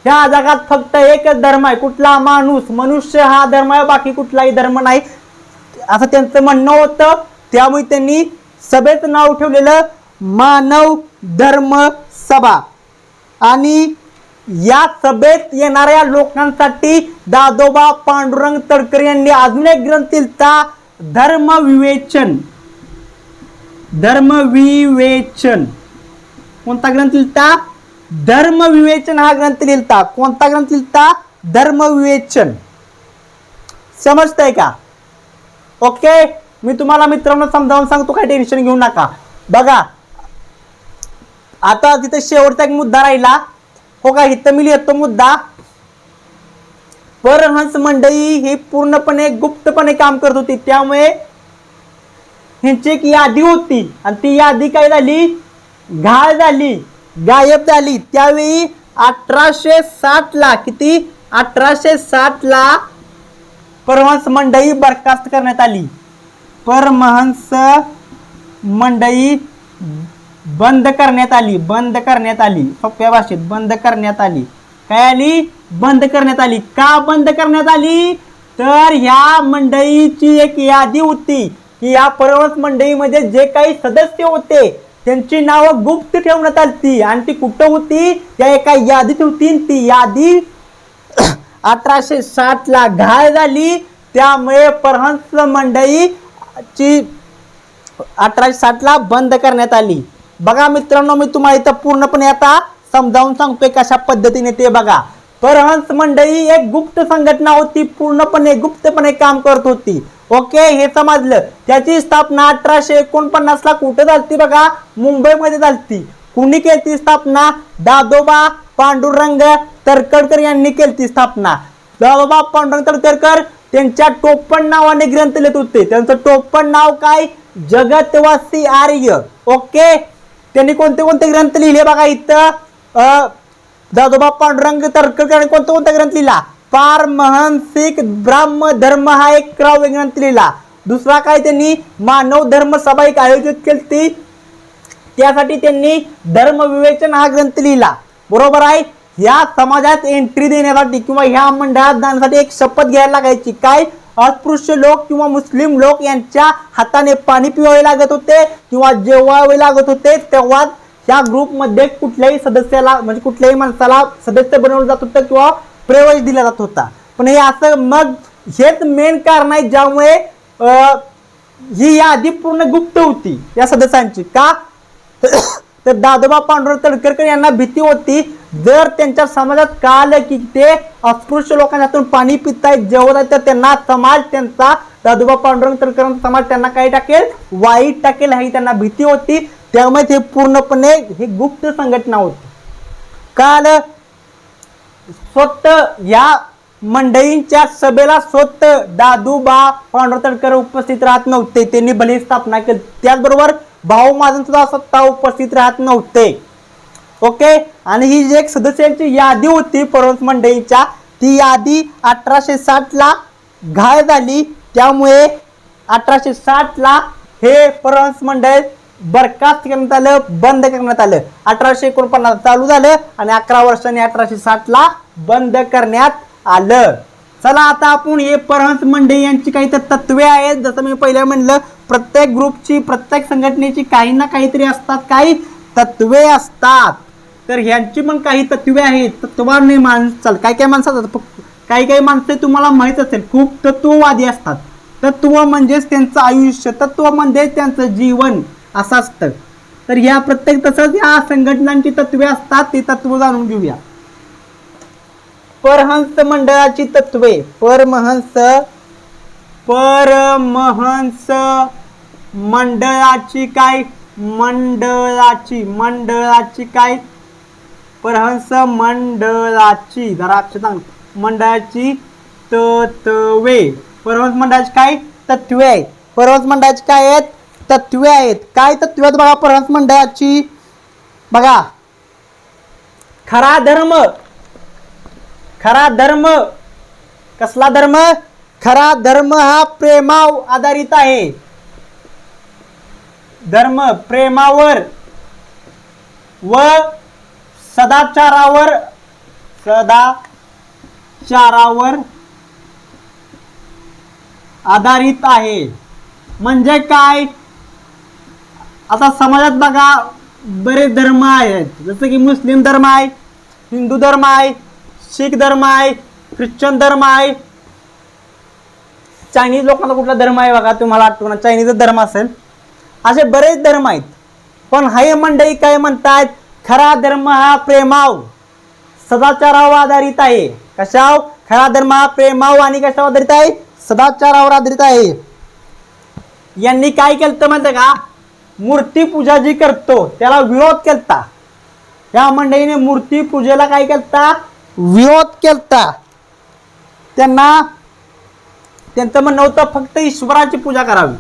ह्या जगात फक्त एकच धर्म आहे. कुठला? माणूस, मनुष्य हा धर्म आहे, बाकी कुठलाही धर्म नाही, असं त्यांचं म्हणणं होतं. त्यामुळे त्यांनी सभेचं नाव ठेवलेलं मानव धर्म सभा. आणि या सभेत येणाऱ्या लोकांसाठी दादोबा पांडुरंग तडकर यांनी अजून एक ग्रंथ लिहिला, धर्मविवेचन. धर्मविवेचन. कोणता ग्रंथ लिहिला? धर्मविवेचन हा ग्रंथ लिहिलता. कोणता ग्रंथ लिहिलता? धर्मविवेचन. समजतंय का? ओके, मी तुम्हाला मित्रांनो समजावून सांगतो, काही टेन्शन घेऊ नका. बघा आता तिथे शेवटचा एक मुद्दा राहिला. हो का, इथं मी लिहितो मुद्दा. परहंस मंडळी हे पूर्णपणे गुप्तपणे काम करत होती, त्यामुळे ह्यांची एक यादी होती आणि ती यादी काय झाली? घाळ झाली, गायब झाली. त्यावेळी 1860 ला, किती? 1860 ला परमहंस मंडळी बरखास्त करण्यात आली. परमहंस मंडळी बंद करण्यात आली. बंद करण्यात आली, सोप्या भाषेत बंद करण्यात आली. काय आली? बंद करण्यात आली. का बंद करण्यात आली? तर ह्या मंडळीची एक यादी होती की या परमहंस मंडळीमध्ये जे काही सदस्य होते त्यांची नावं गुप्त ठेवण्यात आली आणि ती कुठं होती? त्या एका यादीत होती. ती यादी 1860 ला घाळ झाली. त्यामुळे परहंस मंडळीची 1860 ला बंद करण्यात आली. बघा मित्रांनो, मी तुम्हाला इथं पूर्णपणे आता समजावून सांगतोय कशा पद्धतीने ते बघा. परहंस मंडळी एक गुप्त संघटना होती, पूर्णपणे गुप्तपणे काम करत होती. ओके, हे समजलं. त्याची स्थापना 1849 ला कुठे झाली? बघा, मुंबईमध्ये झाली. कुणी केली स्थापना? दादोबा पांडुरंग तडकर यांनी केली स्थापना. दादोबा पांडुरंग तडकर त्यांच्या टोपण नावाने ग्रंथ लिहित होते. त्यांचं टोपण नाव काय? जगतवासी आर्य. ओके, त्यांनी कोणते कोणते ग्रंथ लिहिले बघा इथं? दादोबा पांडुरंग तडकर यांनी कोणता कोणता ग्रंथ लिहिला? पारमहंसिक ब्राह्मधर्म हा एक काव्य ग्रंथ लिहिला. दुसरा काय? त्यांनी मानव धर्म सभा एक आयोजित केली, त्यासाठी त्यांनी धर्मविवेचन हा ग्रंथ लिहिला. बरोबर आहे. या समाजात एंट्री देण्यासाठी किंवा ह्या मंडळात जाण्यासाठी एक शपथ घ्यायला लागायची. काय? अस्पृश्य लोक किंवा मुस्लिम लोक यांच्या हाताने पाणी पिवावे लागत होते किंवा जेवावे लागत होते, तेव्हा त्या ग्रुपमध्ये कुठल्याही सदस्याला म्हणजे कुठल्याही माणसाला सदस्य बनवलं जात होतं किंवा प्रवेश दिला जात होता. पण हे असं, मग हेच मेन कारण आहे ज्यामुळे ही यादी पूर्ण गुप्त होती या सदस्यांची. का? तर दादोबा पांडुरंग तडकर यांना भीती होती, जर त्यांच्या समाजात कळालं की ते अस्पृश्य लोकांच्या हातून पाणी पितायत, जेवत आहेत, तर त्यांना समाज, त्यांचा दादोबा पांडुरंग तडकर समाज त्यांना काय टाकेल? वाईट टाकेल, ही त्यांना भीती होती. त्यामुळे ते पूर्णपणे हे गुप्त संघटना होती. कळालं? स्वतः या मंडळींच्या सभेला स्वतः दादोबा पांडुरंग तडकर उपस्थित राहत नव्हते, त्यांनी भले स्थापना केली. त्याचबरोबर भाऊ महाजन सुद्धा स्वतः उपस्थित राहत नव्हते. ओके, आणि ही जी एक सदस्यांची यादी होती परहंस मंडळीच्या, ती यादी 1860 ला घाळ झाली. त्यामुळे 1860 ला हे परहंस मंडळ बरखास्त करण्यात आलं, बंद करण्यात आलं. 1849 चालू झालं आणि 11 वर्षांनी 1860 ला बंद करण्यात आलं. चला आता आपण हे परहंस मंडळी यांची काही तर तत्वे आहेत. जसं मी पहिल्या म्हणलं, प्रत्येक ग्रुपची, प्रत्येक संघटनेची काही ना काहीतरी असतात, काही तत्वे असतात. तर ह्यांची पण काही तत्वे आहेत. तत्वाने माणसाल काही काही माणसं काही काही माणसं तुम्हाला माहीत असेल खूप तत्ववादी असतात. तत्व म्हणजेच त्यांचं आयुष्य, तत्व म्हणजे त्यांचं जीवन असं असतं. तर ह्या प्रत्येक तसंच या संघटनांची तत्वे असतात, ती तत्व जाणून घेऊया. परमहंस मंडळाची तत्वे. परमहंस मंडळाची काय? मंडळाची काय? परमहंस मंडळाची जरा अक्षर सांग. मंडळाची तत्वे. परमहंस मंडळाची काय? तत्वे आहेत. परमहंस मंडळाची काय आहेत? तत्वे आहेत. काय तत्वे आहेत बघा परमहंस मंडळाची? बघा, खरा धर्म. खरा धर्म कसला धर्म? खरा धर्म हा प्रेमावर आधारित आहे. धर्म प्रेमावर व सदाचारावर आधारित आहे. म्हणजे काय? आता समाजात बघा बरेच धर्म आहेत, जसं की मुस्लिम धर्म आहे, हिंदू धर्म आहे, शीख धर्म आहे, ख्रिश्चन धर्म आहे. चायनीज लोकांचा कुठला धर्म आहे बघा, तुम्हाला आठवण चायनीज धर्म असेल. असे बरेच धर्म आहेत. पण हे मंडळी काय म्हणतात? खरा धर्म हा प्रेमावर सदाचारावर आधारित आहे. कशावर? खरा धर्म हा प्रेमावर आणि कशावर आधारित आहे? सदाचारावर आधारित आहे. यांनी काय केलं माहिती का? मूर्ती पूजा जी करतो त्याला विरोध केलता. या मंडळीने मूर्ती पूजेला काय केलता? विरोध केलता. त्यांचं म्हणणं होतं फक्त ईश्वराची पूजा करावी,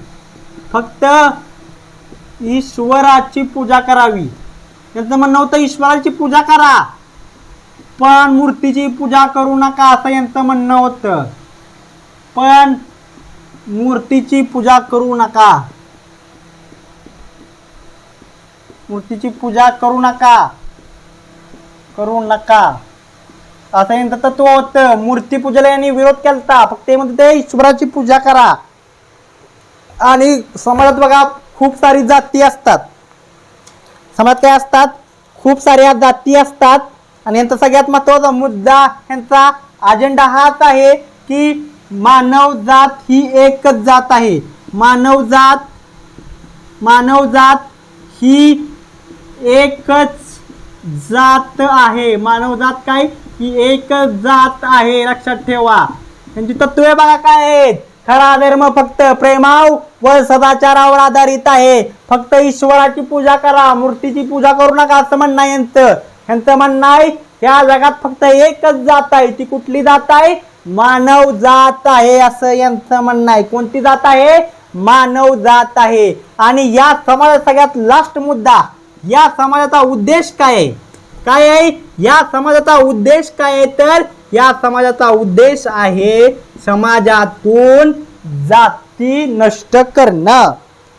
फक्त ईश्वराची पूजा करावी. त्यांचं म्हणणं होतं ईश्वराची पूजा करा पण मूर्तीची पूजा करू नका, असं यांचं म्हणणं होतं. पण मूर्तीची पूजा करू नका, मूर्तीची पूजा करू नका असं यांचं तत्व होतं. मूर्ती पूजेला यांनी विरोध केलता, फक्त ते म्हणते ईश्वराची पूजा करा. आणि समाजात बघा खूप सारी जाती असतात. समाजात काय असतात? खूप साऱ्या जाती असतात. आणि यांचा सगळ्यात महत्त्वाचा मुद्दा, यांचा अजेंडा हाच आहे की मानव जात ही एकच जात आहे. मानव जात ही एकच जात आहे. मानव जात काय? ही एकच जात आहे, लक्षात ठेवा. त्यांची तत्वे बघा काय आहेत? खरा धर्म फक्त प्रेमावर व सदाचारावर आधारित आहे. फक्त ईश्वराची पूजा करा, मूर्तीची पूजा करू नका, असं म्हणणं आहे यांचं म्हणणं आहे. या जगात फक्त एकच जात आहे. ती कुठली जात आहे? मानव जात आहे, असं यांचं म्हणणं आहे. कोणती जात आहे? मानव जात आहे. आणि या समाजात सगळ्यात लास्ट मुद्दा, या समाजाचा उद्देश काय आहे? काय आहे या समाजाचा उद्देश? काय आहे तर या समाजाचा उद्देश आहे समाजातून जाती नष्ट करणं.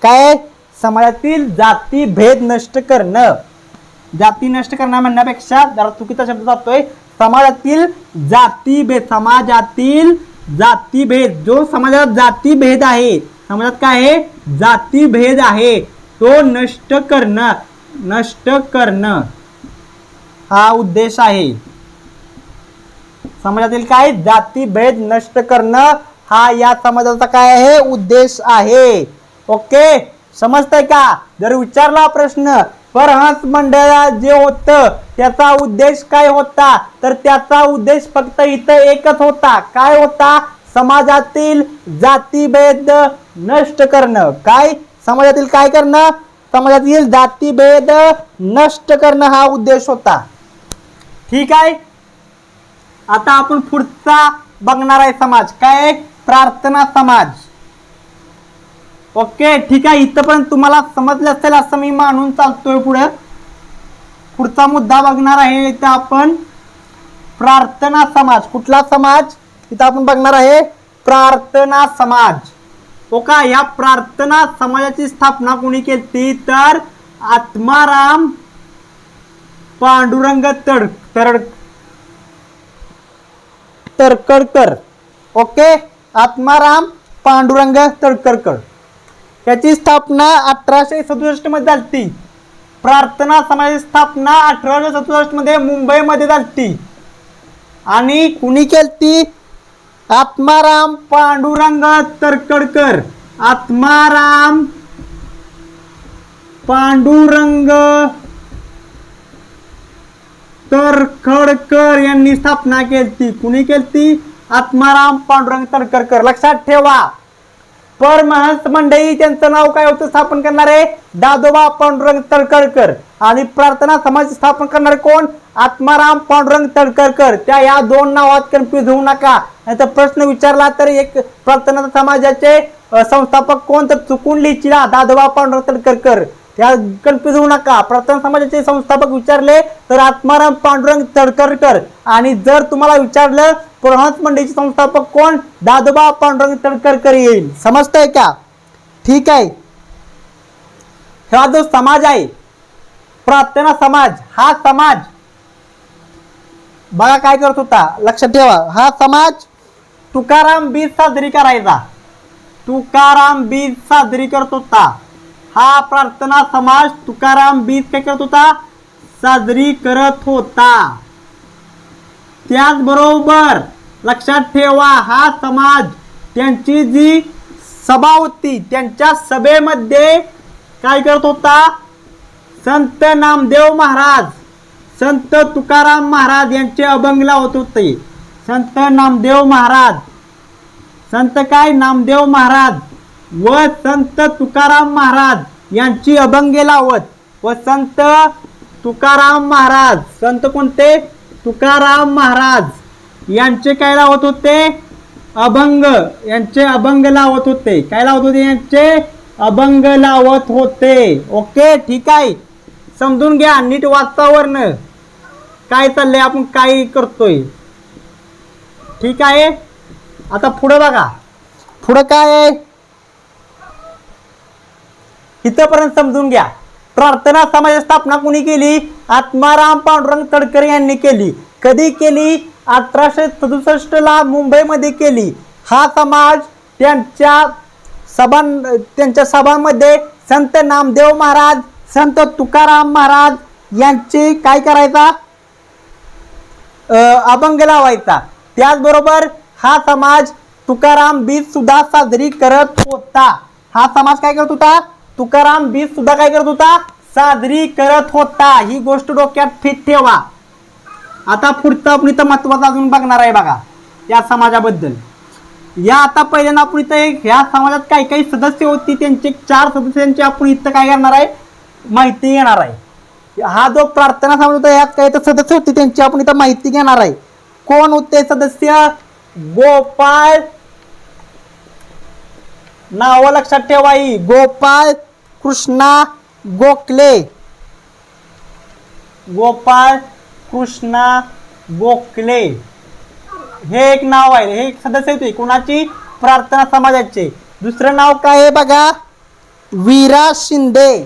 काय? समाजातील जाती भेद नष्ट करणं. जाती नष्ट करणं म्हणण्यापेक्षा जरा चुकीचा शब्द जातोय. समाजातील जातीभेद, समाजातील जातीभेद, जो समाजात जातीभेद आहे, समाजात काय आहे? जातीभेद आहे, तो नष्ट करणं हा उद्देश आहे. समाजातील काय? जातीभेद नष्ट करणं हा या समाजाचा काय आहे? उद्देश आहे. ओके, समजतंय का? जर विचारला प्रश्न परमहंस मंडळ जे होतं त्याचा उद्देश काय होता, तर त्याचा उद्देश फक्त इथं एकच होता. काय होता? समाजातील जातीभेद नष्ट करणं. काय? समाजातील काय करणं? समाजातील जातीभेद नष्ट करणं हा उद्देश होता. ठीक आहे. आता आपण पुढचा बघणार आहे समाज. काय? प्रार्थना समाज. ओके, ठीक आहे. इथपर्यंत तुम्हाला समजलं असेल असं मी मानून चालतोय. पुढचा मुद्दा बघणार आहे इथं आपण प्रार्थना समाज. कुठला समाज? इथं आपण बघणार आहे प्रार्थना समाज. ओका, या प्रार्थना समाजाची स्थापना कोणी केली तर आत्माराम पांडुरंग तर्खडकर. ओके, आत्माराम पांडुरंग तर्खडकर. याची स्थापना 1867 मध्ये झाली. प्रार्थना समाजाची स्थापना 1867 मध्ये मुंबईमध्ये झाली आणि कुणी केलती? आत्माराम पांडुरंग तर्खडकर. आत्माराम पांडुरंग तर्खडकर यांनी स्थापना केली. कुणी केली? आत्माराम पांडुरंग तर्खडकर. लक्षात ठेवा. परमहंस मंडळी त्यांचं नाव काय होतं स्थापन करणारे? दादोबा पांडुरंग तर्खडकर. आणि प्रार्थना समाज स्थापन करणारे कोण? आत्माराम पांडुरंग तर्खडकर. त्या या दोन नावात कन्फ्युज होऊ नका. नाहीतर प्रश्न विचारला तर एक प्रार्थना समाजाचे संस्थापक कोण तर चुकून लिहिला दादोबा पांडुरंग तर्खडकर. त्या कन्फ्युज होऊ नका. प्रार्थना समाजाचे संस्थापक विचारले तर आत्माराम पांडुरंग तर्खडकर. आणि जर तुम्हाला विचारलं परमहंस मंडळीचे संस्थापक कोण? दादोबा पांडुरंग तर्खडकर येईल. समजतंय का? ठीक आहे. हा जो समाज आहे प्रार्थना समाज, हा समाज बघा काय करत होता. लक्षात ठेवा. हा समाज तुकाराम बीज साजरी करायचा. तुकाराम बीज साजरी करत होता. हा प्रार्थना समाज तुकाराम बीज काय करत होता? साजरी करत होता. त्याचबरोबर लक्षात ठेवा हा समाज त्यांची जी सभा होती त्यांच्या सभेमध्ये काय करत होता? संत नामदेव महाराज, संत तुकाराम महाराज यांचे अभंग लावत होते. संत नामदेव महाराज, संत काय? नामदेव महाराज व संत तुकाराम महाराज यांची अभंगे लावत. व संत तुकाराम महाराज, संत कोणते? तुकाराम महाराज यांचे काय लावत होते? अभंग. यांचे अभंग लावत होते. काय लावत होते? यांचे अभंग लावत होते. ओके, ठीक आहे. समजून घ्या. नीट वातावरण काय चाललंय, आपण काय करतोय. ठीक आहे. आता पुढे बघा. पुढे काय आहे इथपर्यंत समजून घ्या. प्रार्थना समाजाची स्थापना कोणी केली? आत्माराम पांडुरंग तर्खडकर यांनी केली. कधी केली? 1867 ला मुंबईमध्ये केली. हा समाज त्यांच्या सभांमध्ये संत नामदेव महाराज, संत तुकाराम महाराज यांचे काय करायचा? अभंग लावायचा. त्याचबरोबर हा समाज तुकाराम बीज सुद्धा साजरी करत होता. हा समाज काय करत होता? तुकाराम बीज सुद्धा काय करत होता? साजरी करत होता. ही गोष्ट डोक्यात फिट ठेवा. आता पुढचं आपण इथं महत्वाचं अजून बघणार आहे बघा या समाजाबद्दल. या आता पहिल्यांदा आपण इथं ह्या समाजात काही काही सदस्य होती त्यांचे 4 सदस्यांची आपण इथं काय करणार आहे? माहिती घेणार आहे. हा जो प्रार्थना समाज होता यात काही तर सदस्य होते त्यांची आपण इथं माहिती घेणार आहे. कोण होते सदस्य? गोपाळ, नाव लक्षात ठेवा ही, गोपाळ कृष्णा गोखले. गोपाळ कृष्णा गोखले हे एक नाव आहे. हे एक सदस्य होते कोणाची? प्रार्थना समाजाचे. दुसरं नाव काय आहे बघा? वीरा शिंदे.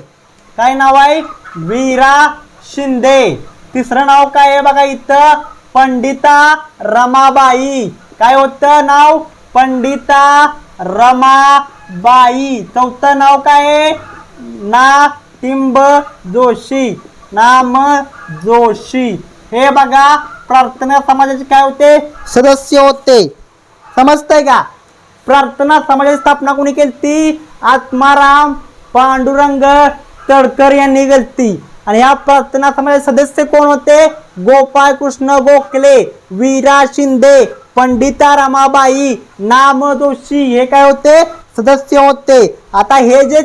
काय नाव आहे? वीरा शिंदे. तिसरं नाव काय आहे बघा इथं? पंडिता रमाबाई. काय होतं नाव? पंडिता रमाबाई. चौथं नाव काय आहे? नातिंब जोशी. नाम जोशी. हे बघा प्रार्थना समाजाचे काय होते? सदस्य होते. समजतंय का? प्रार्थना समाजाची स्थापना कोणी केली? आत्माराम पांडुरंग तर्खडकर यांनी केली. आणि या प्रार्थना समाजाचे सदस्य कोण होते? गोपाळ कृष्ण गोखले, वीरा शिंदे, पंडिता रमाबाई, नाम जोशी हे काय होते? सदस्य होते. आता हे जे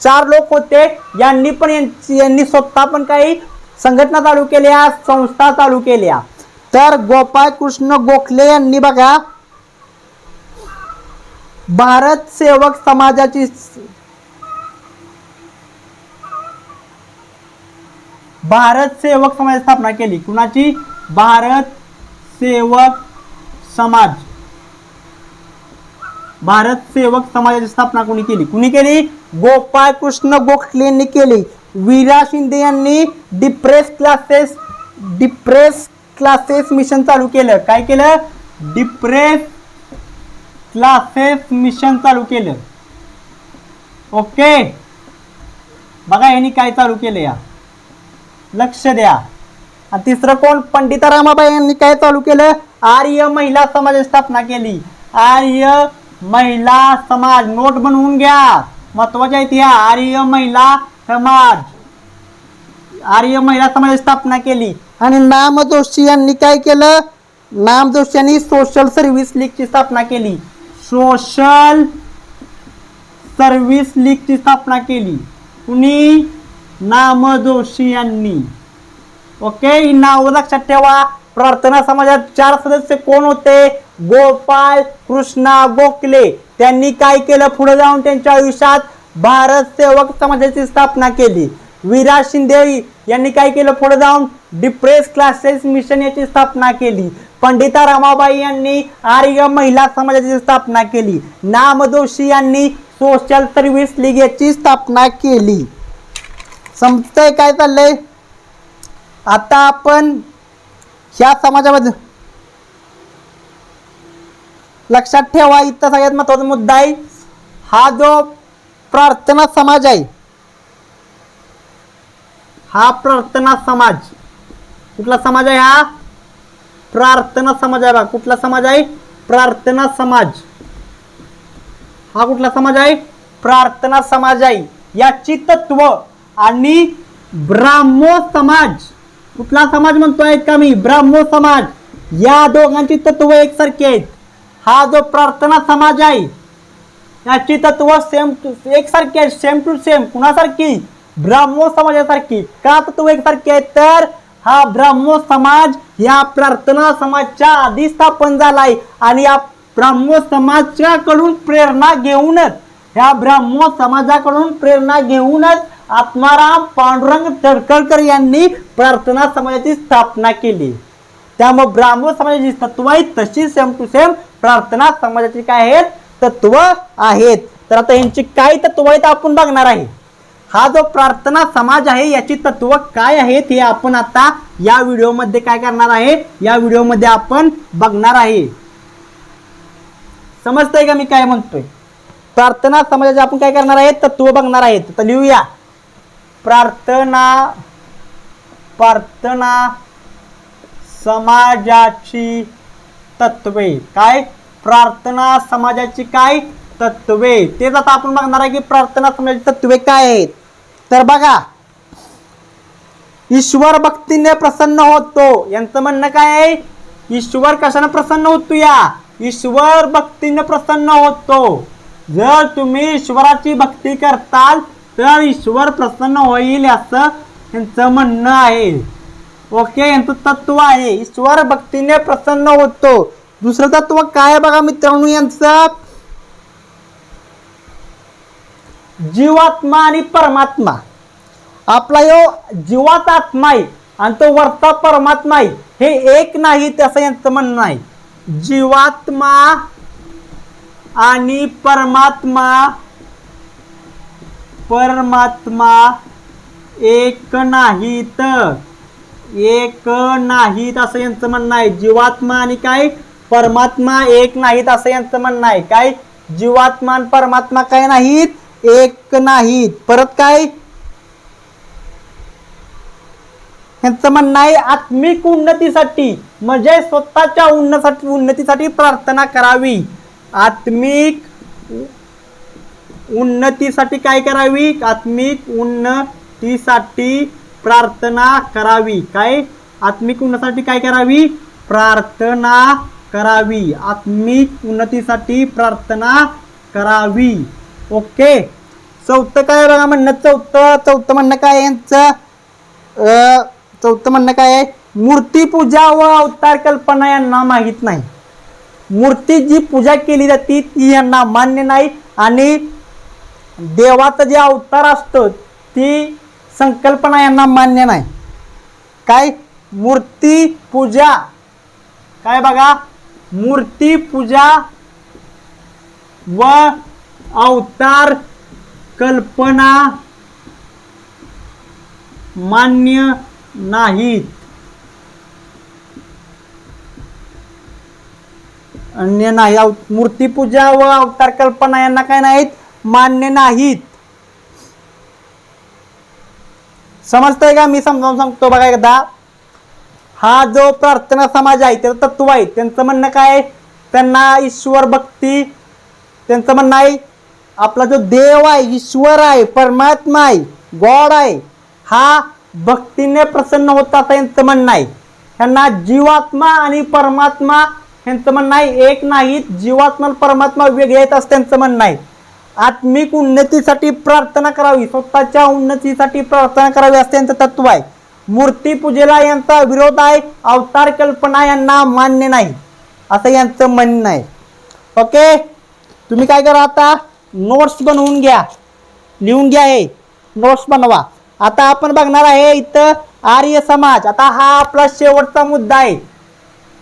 4 लोक होते यांनी स्वतः पण काही संघटना चालू केल्या, संस्था चालू केल्या. तर गोपाळ कृष्ण गोखले यांनी बघा भारत सेवक समाजाची स्थापना केली. कुणाची? भारत सेवक समाज. भारत सेवक समाजाची स्थापना कोणी केली? कुणी केली? गोपाळ कृष्ण गोखले यांनी केली. वीरा शिंदे यांनी डिप्रेस क्लासेस मिशन चालू केलं. काय केलं? डिप्रेस क्लासेस मिशन चालू केलं. ओके, बघा यांनी काय चालू केलं या लक्ष द्या. आणि तिसरं कोण? पंडिता रमाबाई यांनी काय चालू केलं? आर्य महिला समाजाची स्थापना केली. आर्य महिला समाज नोट बनवून घ्या, महत्वाच्या आहेत ह्या. आर्य महिला समाज, आर्य महिला समाजाची स्थापना केली. आणि नाम जोशी यांनी काय केलं? नाम जोशी यांनी सोशल सर्व्हिस लीगची स्थापना केली. सोशल सर्व्हिस लीगची स्थापना केली. कुणी? नाम जोशी यांनी. ओके, ही नाव लक्षात ठेवा. प्रार्थना समाजात 4 सदस्य कोण होते? गोपाळ कृष्णा गोखले. त्यांनी काय केलं? पुढे जाऊन त्यांच्या आयुष्यात भारत सेवक समाजाची स्थापना केली. विरा शिंदे यांनी काय केलं? पुढे जाऊन डिप्रेस क्लासेस मिशन याची स्थापना केली. पंडिता रमाबाई यांनी आर्य महिला समाजाची स्थापना केली. नाम जोशी यांनी सोशल सर्व्हिस लीग याची स्थापना केली. समजतंय काय चाललंय? आता आपण ह्या समाजामध्ये लक्षात ठेवा, इथं सगळ्यात महत्वाचा मुद्दा आहे. हा जो प्रार्थना समाज आहे, हा प्रार्थना समाज कुठला समाज आहे? हा प्रार्थना समाज आहे. कुठला समाज आहे? प्रार्थना समाज. हा कुठला समाज आहे? प्रार्थना समाज आहे. याची तत्व आणि ब्राह्मो समाज, कुठला समाज म्हणतोय का मी? ब्राह्मो समाज. या दोघांची तत्व एकसारखी आहेत. हा जो प्रार्थना समाज आहे याची तत्व एकसारखी आहे, सेम टू सेम. कुणासारखी? ब्राह्मो समाजासारखी. का तत्व एकसारखी आहेत? तर हा ब्राह्मो समाज या प्रार्थना समाजाच्या आधी स्थापन झालाय. आणि या ब्राह्मो समाजाकडून प्रेरणा घेऊनच, ह्या ब्राह्मो समाजाकडून प्रेरणा घेऊनच आत्माराम पांडुरंग तडकरकर यांनी प्रार्थना समाजाची स्थापना केली. त्यामुळे ब्राह्मो समाजाची तत्व आहेत तशी सेम टू सेम प्रार्थना समाजाची काय आहेत? तत्व आहेत. तर आता यांची काय तत्व आहेत आपण बघणार आहे. हा जो प्रार्थना समाज आहे याची तत्व काय आहेत हे आपण आता या व्हिडिओमध्ये काय करणार आहे? या व्हिडिओमध्ये आपण बघणार आहे. समजतंय का मी काय म्हणतोय? प्रार्थना समाजाचे आपण काय करणार आहे? तत्व बघणार आहेत. तर लिहूया. प्रार्थना समाजाची तत्वे. काय? प्रार्थना समाजाची काय? तत्वे. तेच आता आपण बघणार आहे की प्रार्थना समाजाची तत्वे काय आहेत. तर बघा, ईश्वर भक्तीने प्रसन्न होतो. यांचं म्हणणं काय आहे? ईश्वर कशाने प्रसन्न होतो? या ईश्वर भक्तीने प्रसन्न होतो. जर तुम्ही ईश्वराची भक्ती करताल तर ईश्वर प्रसन्न होईल असं यांचं म्हणणं आहे. ओके, यांचं तत्व आहे ईश्वर भक्तीने प्रसन्न होतो. दुसरं तत्व काय बघा मित्रांनो यांचं? जीवात्मा आणि परमात्मा. आपला यो जीवाचा आत्मा आहे आणि तो वरचा परमात्मा आहे, हे एक नाहीत असं यांचं म्हणणं आहे. जीवात्मा आणि परमात्मा एक नाहीत, एक नाहीत असं यांचं म्हणणं आहे. जीवात्मा आणि काय? परमात्मा एक नाहीत असं यांचं म्हणणं आहे. काय? जीवात्मा आणि परमात्मा काय नाहीत? एक नाहीत. परत काय? यांचं म्हणणं आहे आत्मिक उन्नतीसाठी, म्हणजे स्वतःच्या उन्नतीसाठी प्रार्थना करावी. आत्मिक उन्नतीसाठी काय करावी? आत्मिक उन्नतीसाठी प्रार्थना करावी. काय? आत्मिक उन्नतीसाठी काय करावी? प्रार्थना करावी. आत्मिक उन्नतीसाठी प्रार्थना करावी. ओके. चौथं काय बघा म्हणणं? चौथं म्हणणं काय यांचं? चौथं म्हणणं काय आहे? मूर्तीपूजा व अवतार कल्पना यांना माहीत नाही. मूर्ती जी पूजा केली जाते ती यांना मान्य नाही. आणि देवाचं जे अवतार असतं ती संकल्पना यांना मान्य नाही. काय? मूर्ती पूजा. काय बघा? मूर्ती पूजा व अवतार कल्पना मान्य नाहीत. अन्य नाही. मूर्तीपूजा व अवतार कल्पना यांना काय नाहीत? मान्य नाहीत. समजतंय का? मी समजावून सांगतो बघा एकदा. हा जो प्रार्थना समाज आहे त्याचं तत्व आहे, त्यांचं म्हणणं काय? त्यांना ईश्वर भक्ती, त्यांचं म्हणणं आहे आपला जो देव आहे, ईश्वर आहे, परमात्मा आहे, गॉड आहे, हा भक्तीने प्रसन्न होता असं यांचं म्हणणं आहे. त्यांना जीवात्मा आणि परमात्मा यांचं म्हणणं आहे एक नाहीत, जीवात्मा परमात्मा वेगळे आहेत असं त्यांचं म्हणणं आहे. आत्मिक उन्नतीसाठी प्रार्थना करावी, स्वतःच्या उन्नतीसाठी प्रार्थना करावी असं त्यांचं तत्व आहे. मूर्तीपूजेला यांचा विरोध आहे, अवतार कल्पना यांना मान्य नाही असं यांचं म्हणणं आहे. ओके, तुम्ही काय करा आता, नोट्स बनवून घ्या, लिहून घ्या, हे नोट्स बनवा. आता आपण बघणार आहे इथं आर्य समाज. आता हा आपला शेवटचा मुद्दा आहे.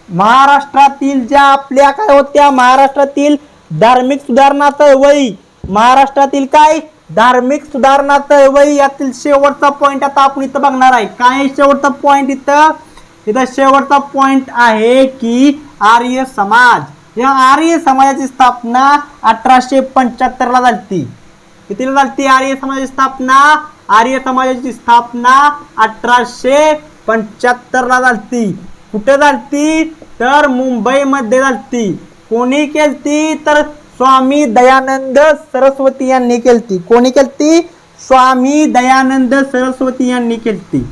महाराष्ट्रातील ज्या आपल्या काय होत्या, महाराष्ट्रातील धार्मिक सुधारणा चळवळी, महाराष्ट्रातील काय धार्मिक सुधारणा चळवळी यातील शेवटचा पॉइंट आता आपण इथं बघणार आहे. काय शेवटचा पॉइंट इथं शेवटचा पॉइंट आहे की आर्य समाज. या आर्य समाजाची स्थापना 1875 ला झाली. कितीला झाली आर्य समाजाची स्थापना? आर्य समाजाची स्थापना 1875 ला झाली. कुठे झाली? तर मुंबईमध्ये झाली. कोणी केलती? तर स्वामी दयानंद सरस्वती यांनी केलती. कोणी केलती? स्वामी दयानंद सरस्वती यांनी केलती.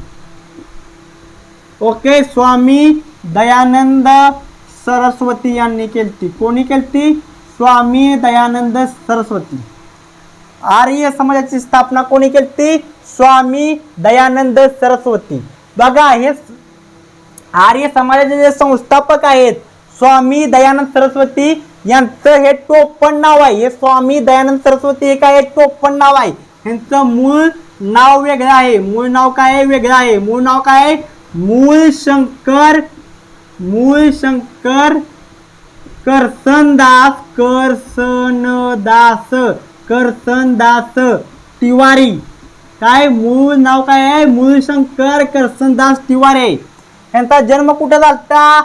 ओके, स्वामी दयानंद सरस्वती यांनी केलती. कोणी केलती? स्वामी दयानंद सरस्वती. आर्य समाजाची स्थापना कोणी केलती? स्वामी दयानंद सरस्वती. बघा, हे आर्य समाजाचे जे संस्थापक आहेत स्वामी दयानंद सरस्वती यांचं हे टोपण नाव आहे. हे स्वामी दयानंद सरस्वती हे काय टोपण नाव आहे. यांचं मूळ नाव वेगळं आहे. मूळ नाव काय वेगळं आहे. मूळ नाव काय? मूळ शंकर करसनदास तिवारी. काय मूळ नाव काय आहे? मूळशंकर करसनदास तिवारी. यांचा जन्म कुठे झालता?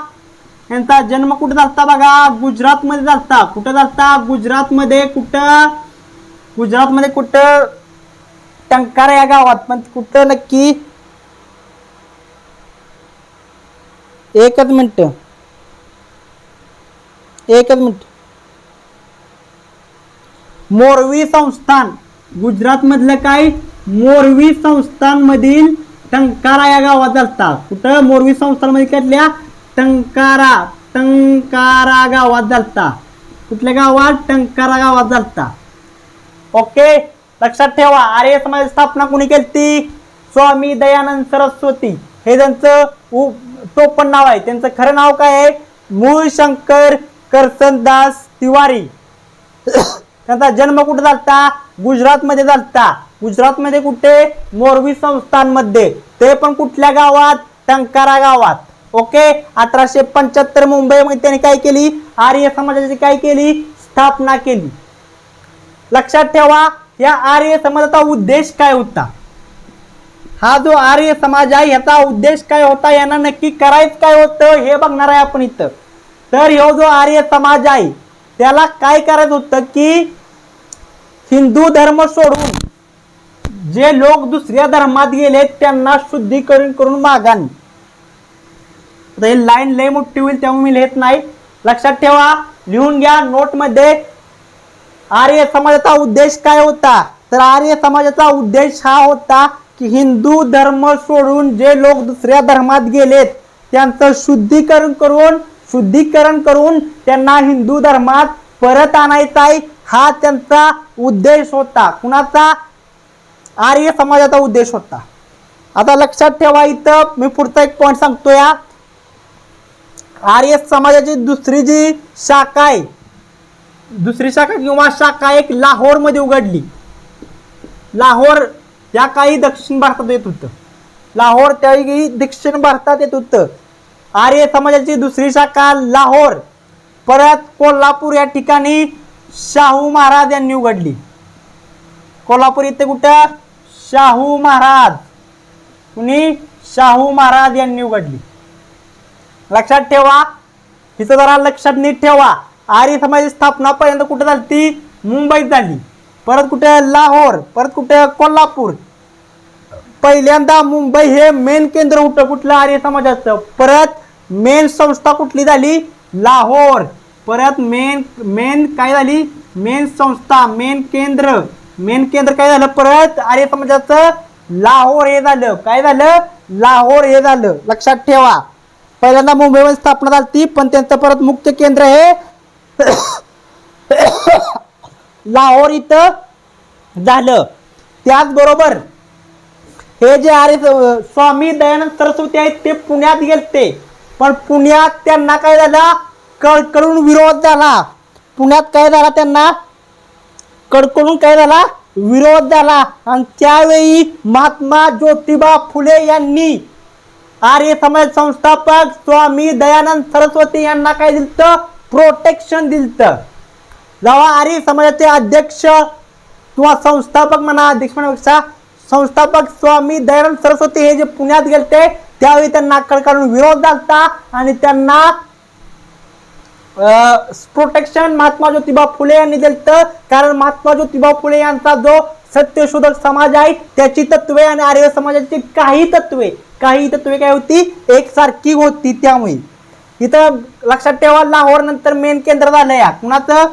यांचा जन्म कुठे झालता? बघा, गुजरात मध्ये झालता. कुठे झालता? गुजरातमध्ये. कुठं? टंकारा या गावात. पण कुठं नक्की? एकच मिनिट. मोरवी संस्थान, गुजरात मधलं काय? मोरवी संस्थान मधील टंकारा या गावात झालता. कुठं? मोरवी संस्थान मध्ये कुठल्या? टंकारा गावात झालता. कुठल्या गावात? टंकारा गावात झालता. ओके, लक्षात ठेवा. आर्य समाजाची स्थापना कोणी केली? स्वामी दयानंद सरस्वती. हे त्यांचं टोपण नाव आहे. त्यांचं खरं नाव काय आहे? मूळशंकर करसनदास तिवारी. त्यांचा जन्म कुठे झालता? गुजरात मध्ये झालता. गुजरात मध्ये कुठे? मोरवी संस्थान मध्ये. ते पण कुठल्या गावात? टंकारा गावात. ओके, 1875 मुंबईमध्ये त्यांनी काय केली? आर्य समाजाची काय केली? स्थापना केली. लक्षात ठेवा, या आर्य समाजाचा उद्देश काय होता? हा जो आर्य समाज आहे याचा उद्देश काय होता? यांना नक्की करायचं काय होतं हे बघणार आहे आपण इथं. तर ह्यो जो आर्य समाज आहे त्याला काय करायचं होतं की हिंदू धर्म सोडून जे लोक दुसऱ्या धर्मात गेले त्यांना शुद्धीकरण करून मागाणी. हे लाईन लय मोठी होईल त्यामुळे मी लिहित नाही. लक्षात ठेवा, लिहून घ्या नोट मध्ये. आर्य समाजाचा उद्देश काय होता? तर आर्य समाजाचा उद्देश हा होता की हिंदू धर्म सोडून जे लोक दुसऱ्या धर्मात गेलेत त्यांचं शुद्धीकरण करून त्यांना हिंदू धर्मात परत आणायचा आहे. हा त्यांचा उद्देश होता. कुणाचा? आर्य समाजाचा उद्देश होता. आता लक्षात ठेवा, इथं मी पुढचा एक पॉइंट सांगतो. या आर्य समाजाची दुसरी जी शाखा आहे, दुसरी शाखा किंवा शाखा एक लाहोर मध्ये उघडली. लाहोर या काही दक्षिण भारतात येत होतं. लाहोर त्यावेळी दक्षिण भारतात येत होतं. आर्य समाजाची दुसरी शाखा लाहोर. परत कोल्हापूर या ठिकाणी शाहू महाराज यांनी उघडली. कोल्हापूर इथे कुठं? शाहू महाराज. कुणी? शाहू महाराज यांनी उघडली. लक्षात ठेवा, इथं जरा लक्षात नीट ठेवा. आर्य समाजाची स्थापना पर्यंत कुठे झाली? मुंबईत झाली. परत कुठे? लाहोर. परत कुठे? कोल्हापूर. पहिल्यांदा मुंबई हे मेन केंद्र होतं कुठलं आर्य समाजाचं. परत मेन संस्था कुठली झाली, लाहोर. परत मेन काय झाली, मेन संस्था, मेन केंद्र काय झालं परत आर्य समाजाचं, लाहोर हे झालं. काय झालं, लाहोर हे झालं. लक्षात ठेवा. पहिल्यांदा मुंबईमध्ये स्थापना झाली, पण त्यांचं परत मुख्य केंद्र हे लाहोर इथं झालं. त्याचबरोबर हे जे आर्य स्वामी दयानंद सरस्वती आहेत ते पुण्यात गेलते, पण पुण्यात त्यांना काय झाला, कडकडून विरोध झाला. पुण्यात काय झाला, त्यांना कडकडून काय झाला, विरोध झाला. आणि त्यावेळी महात्मा ज्योतिबा फुले यांनी आर्य समाज संस्थापक स्वामी दयानंद सरस्वती यांना काय दिलतं, प्रोटेक्शन दिलतं. जेव्हा आर्य समाजाचे अध्यक्ष किंवा संस्थापक म्हणा, अध्यक्ष म्हणा, संस्थापक स्वामी दयानंद सरस्वती हे जे पुण्यात गेलते त्यावेळी त्यांना कडकडून विरोध झाला आणि त्यांना प्रोटेक्शन महात्मा ज्योतिबा फुले यांनी दिलं. कारण महात्मा ज्योतिबा फुले यांचा जो सत्यशोधक समाज आहे त्याची तत्वे आणि आर्य समाजाची काही तत्वे काय होती, एकसारखी होती. त्यामुळे इथं लक्षात ठेवा, लाहोर नंतर मेन केंद्र झालं या कुणाचं,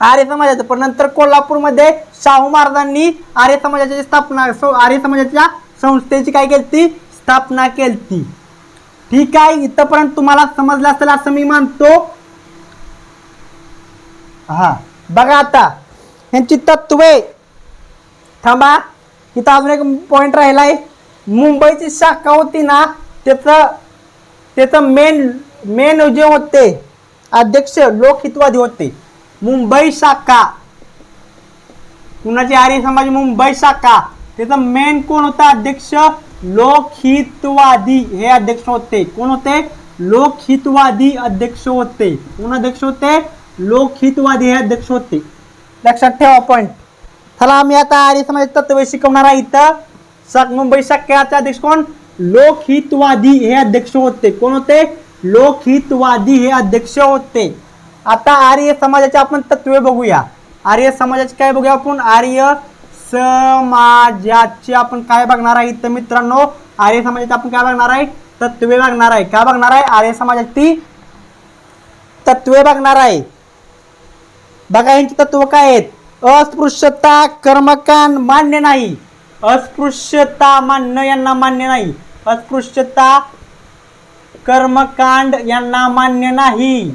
आर्य समाजाचं. पण नंतर कोल्हापूरमध्ये शाहू महाराजांनी आर्य समाजाची स्थापना, आर्य समाजाच्या संस्थेची काय केली, स्थापना केली. ठीक आहे, इथपर्यंत तुम्हाला समजलं असेल असं मी मानतो. हा बघा आता यांची तत्वे. थांबा, इथं अजून एक पॉइंट राहिलाय. मुंबईची शाखा होती ना, त्याचं मेन जे होते अध्यक्ष लोकहितवादी होते. मुंबई शाखा कुणाची, आर्य समाज मुंबई शाखा, त्याचं मेन कोण होता अध्यक्ष, लोकहितवादी हे अध्यक्ष होते. कोण होते, लोकहितवादी अध्यक्ष होते. कोण अध्यक्ष होते, लोकहितवादी हे अध्यक्ष होते. लक्षात ठेवा पॉइंट. चला आम्ही आता आर्य समाज तत्वे शिकवणार आहे. इथं मुंबई शाखेचे अध्यक्ष कोण, लोकहितवादी हे अध्यक्ष होते. कोण होते, लोकहितवादी हे अध्यक्ष होते. आता आर्य समाजाचे आपण तत्वे बघूया. आर्य समाजाचे काय बघूया आपण, आर्य समाजाचे आपण काय बघणार आहे इथं मित्रांनो, आर्य समाजाचे आपण काय बघणार आहे, तत्वे बघणार आहे. काय बघणार आहे, आर्य समाजाची तत्वे बघणार आहे. बघा यांची तत्व काय आहेत, अस्पृश्यता, कर्मकांड मान्य नाही. अस्पृश्यता मान्य यांना मान्य नाही. अस्पृश्यता, कर्मकांड यांना मान्य नाही.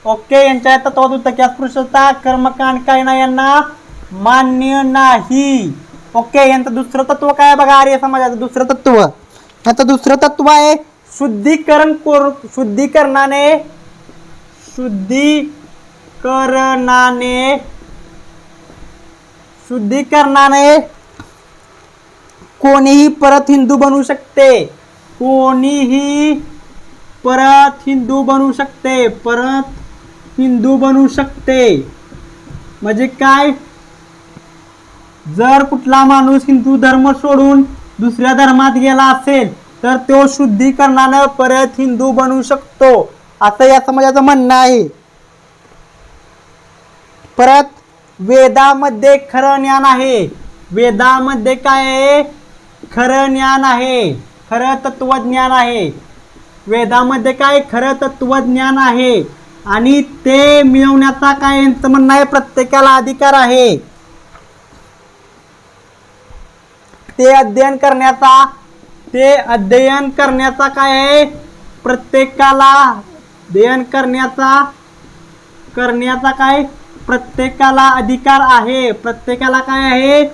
ओके, यांच्या तत्वात होतं की अस्पृश्यता, कर्मकांड काय नाही यांना मान्य नाही. ओके, यांचं दुसरं तत्व काय बघा, आर्य समाजाचं दुसरं तत्व. यांचं दुसरं तत्व आहे शुद्धीकरणाने कोणीही परत हिंदू बनू शकते. कोणीही परत हिंदू बनू शकते. परत हिंदू बनू शकते म्हणजे काय, जर कुठला माणूस हिंदू धर्म सोडून दुसऱ्या धर्मात गेला असेल तर तो शुद्धीकरणाने परत हिंदू बनू शकतो, असं या समाजाचं म्हणणं आहे. परत वेदामध्ये खरं ज्ञान आहे. वेदामध्ये काय आहे, खरं ज्ञान आहे, खरं तत्वज्ञान आहे. वेदामध्ये काय, खरं तत्वज्ञान आहे आणि ते मिळवण्याचा काय यांचं म्हणणं आहे, प्रत्येकाला अधिकार आहे. ते अध्ययन करण्याचा काय आहे, प्रत्येकाला अध्ययन करण्याचा काय, प्रत्येकाला अधिकार आहे. प्रत्येकाला काय आहे,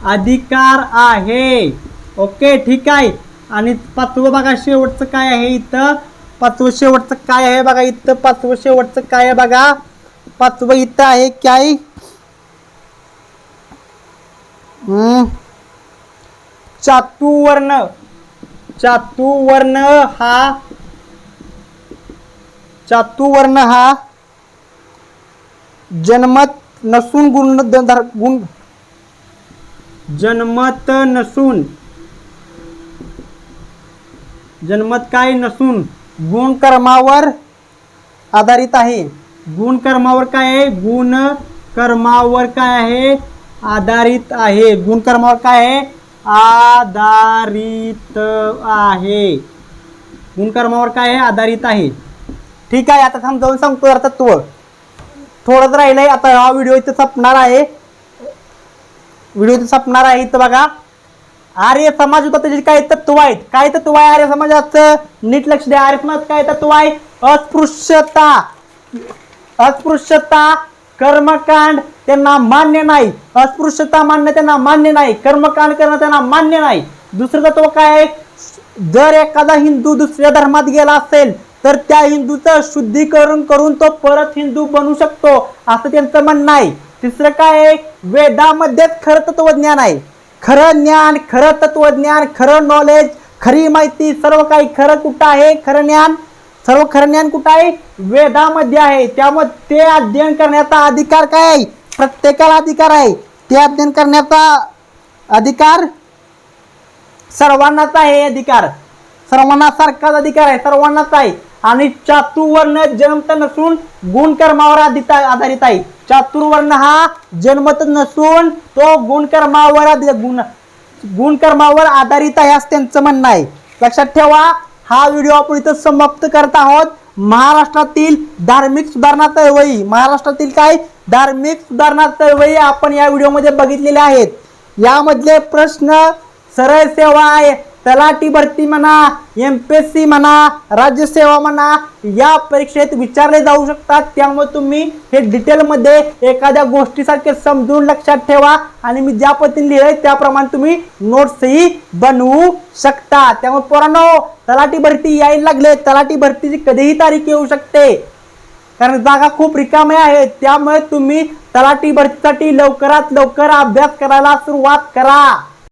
अधिकार आहे. ओके, ठीक आहे. आणि पाचवं बघा शेवटचं काय आहे इथं, पाचवं शेवटचं काय आहे बघा इथं, पाचवं शेवटचं काय आहे बघा, पाचवं इथं आहे काय, चातुवर्ण. चातुवर्ण हा जन्मत काय नसून गुणकर्मावर आधारित आहे. गुणकर्मावर काय आहे, गुणकर्मावर काय आहे, आधारित आहे. गुणकर्मावर काय आहे, आधारित आहे. गुणकर्मावर काय आहे? आधारित आहे. ठीक आहे, आता समजावून सांगतो यार तत्व. थोडंच राहिलंय आता. हा व्हिडिओ इथं संपणार आहे. इथं बघा. आर्य समाज होता, त्याचे काही तत्व आहेत. काय तत्व आहे आर्य समाजाचं? नीट लक्ष द्या. आर्य समाज काय तत्व आहे? अस्पृश्यता कर्मकांड त्यांना मान्य नाही. अस्पृश्यता मान्य त्यांना मान्य नाही. कर्मकांड करणं त्यांना मान्य नाही. दुसरं तत्व काय आहे? जर एखादा हिंदू दुसऱ्या धर्मात गेला असेल तर त्या हिंदूचं शुद्धीकरण करून तो परत हिंदू बनू शकतो, असं त्यांचं म्हणणं आहे. तिसरं काय आहे? वेदामध्येच खरं तत्वज्ञान आहे. खरं ज्ञान, खरं तत्वज्ञान, खरं नॉलेज, खरी माहिती, सर्व काही खरं कुठं आहे? खरं ज्ञान, सर्व खरं ज्ञान कुठं आहे? वेदामध्ये आहे. त्यामुळे ते अध्ययन करण्याचा अधिकार काय आहे? प्रत्येकाला अधिकार आहे. ते अध्ययन करण्याचा अधिकार सर्वांनाच आहे. अधिकार सर्वांना सारखाच अधिकार आहे, सर्वांनाच आहे. आणि चातुर्वर्ण जन्मत नसून गुणकर्मावर आधारित आहे. चातुर्वर्ण हा जन्मत नसून तो गुणकर्मावर आधारित आहे असं त्यांचं म्हणणं आहे. लक्षात ठेवा. हा व्हिडिओ आपण इथं समाप्त करत आहोत. महाराष्ट्रातील धार्मिक सुधारणा चळवळी, महाराष्ट्रातील काय धार्मिक सुधारणा चळवळी आपण या व्हिडिओमध्ये बघितलेल्या आहेत. यामधले प्रश्न सरळ सेवा आहे, तलाठी भरती म्हणा, MPSC म्हणा, राज्यसेवा म्हणा, या परीक्षेत विचारले जाऊ शकतात. त्यामुळे तुम्ही हे डिटेलमध्ये एखाद्या गोष्टीसारखे समजून लक्षात ठेवा आणि मी ज्या पद्धतीने लिहिलंय त्याप्रमाणे तुम्ही नोट्सही बनवू शकता. त्यामुळे पोरांनो, तलाठी भरती यायला लागले. तलाठी भरतीची कधीही तारीख येऊ शकते, कारण जागा खूप रिकाम्या आहेत. त्यामुळे तुम्ही तलाठी भरतीसाठी लवकरात लवकर अभ्यास करायला सुरुवात करा.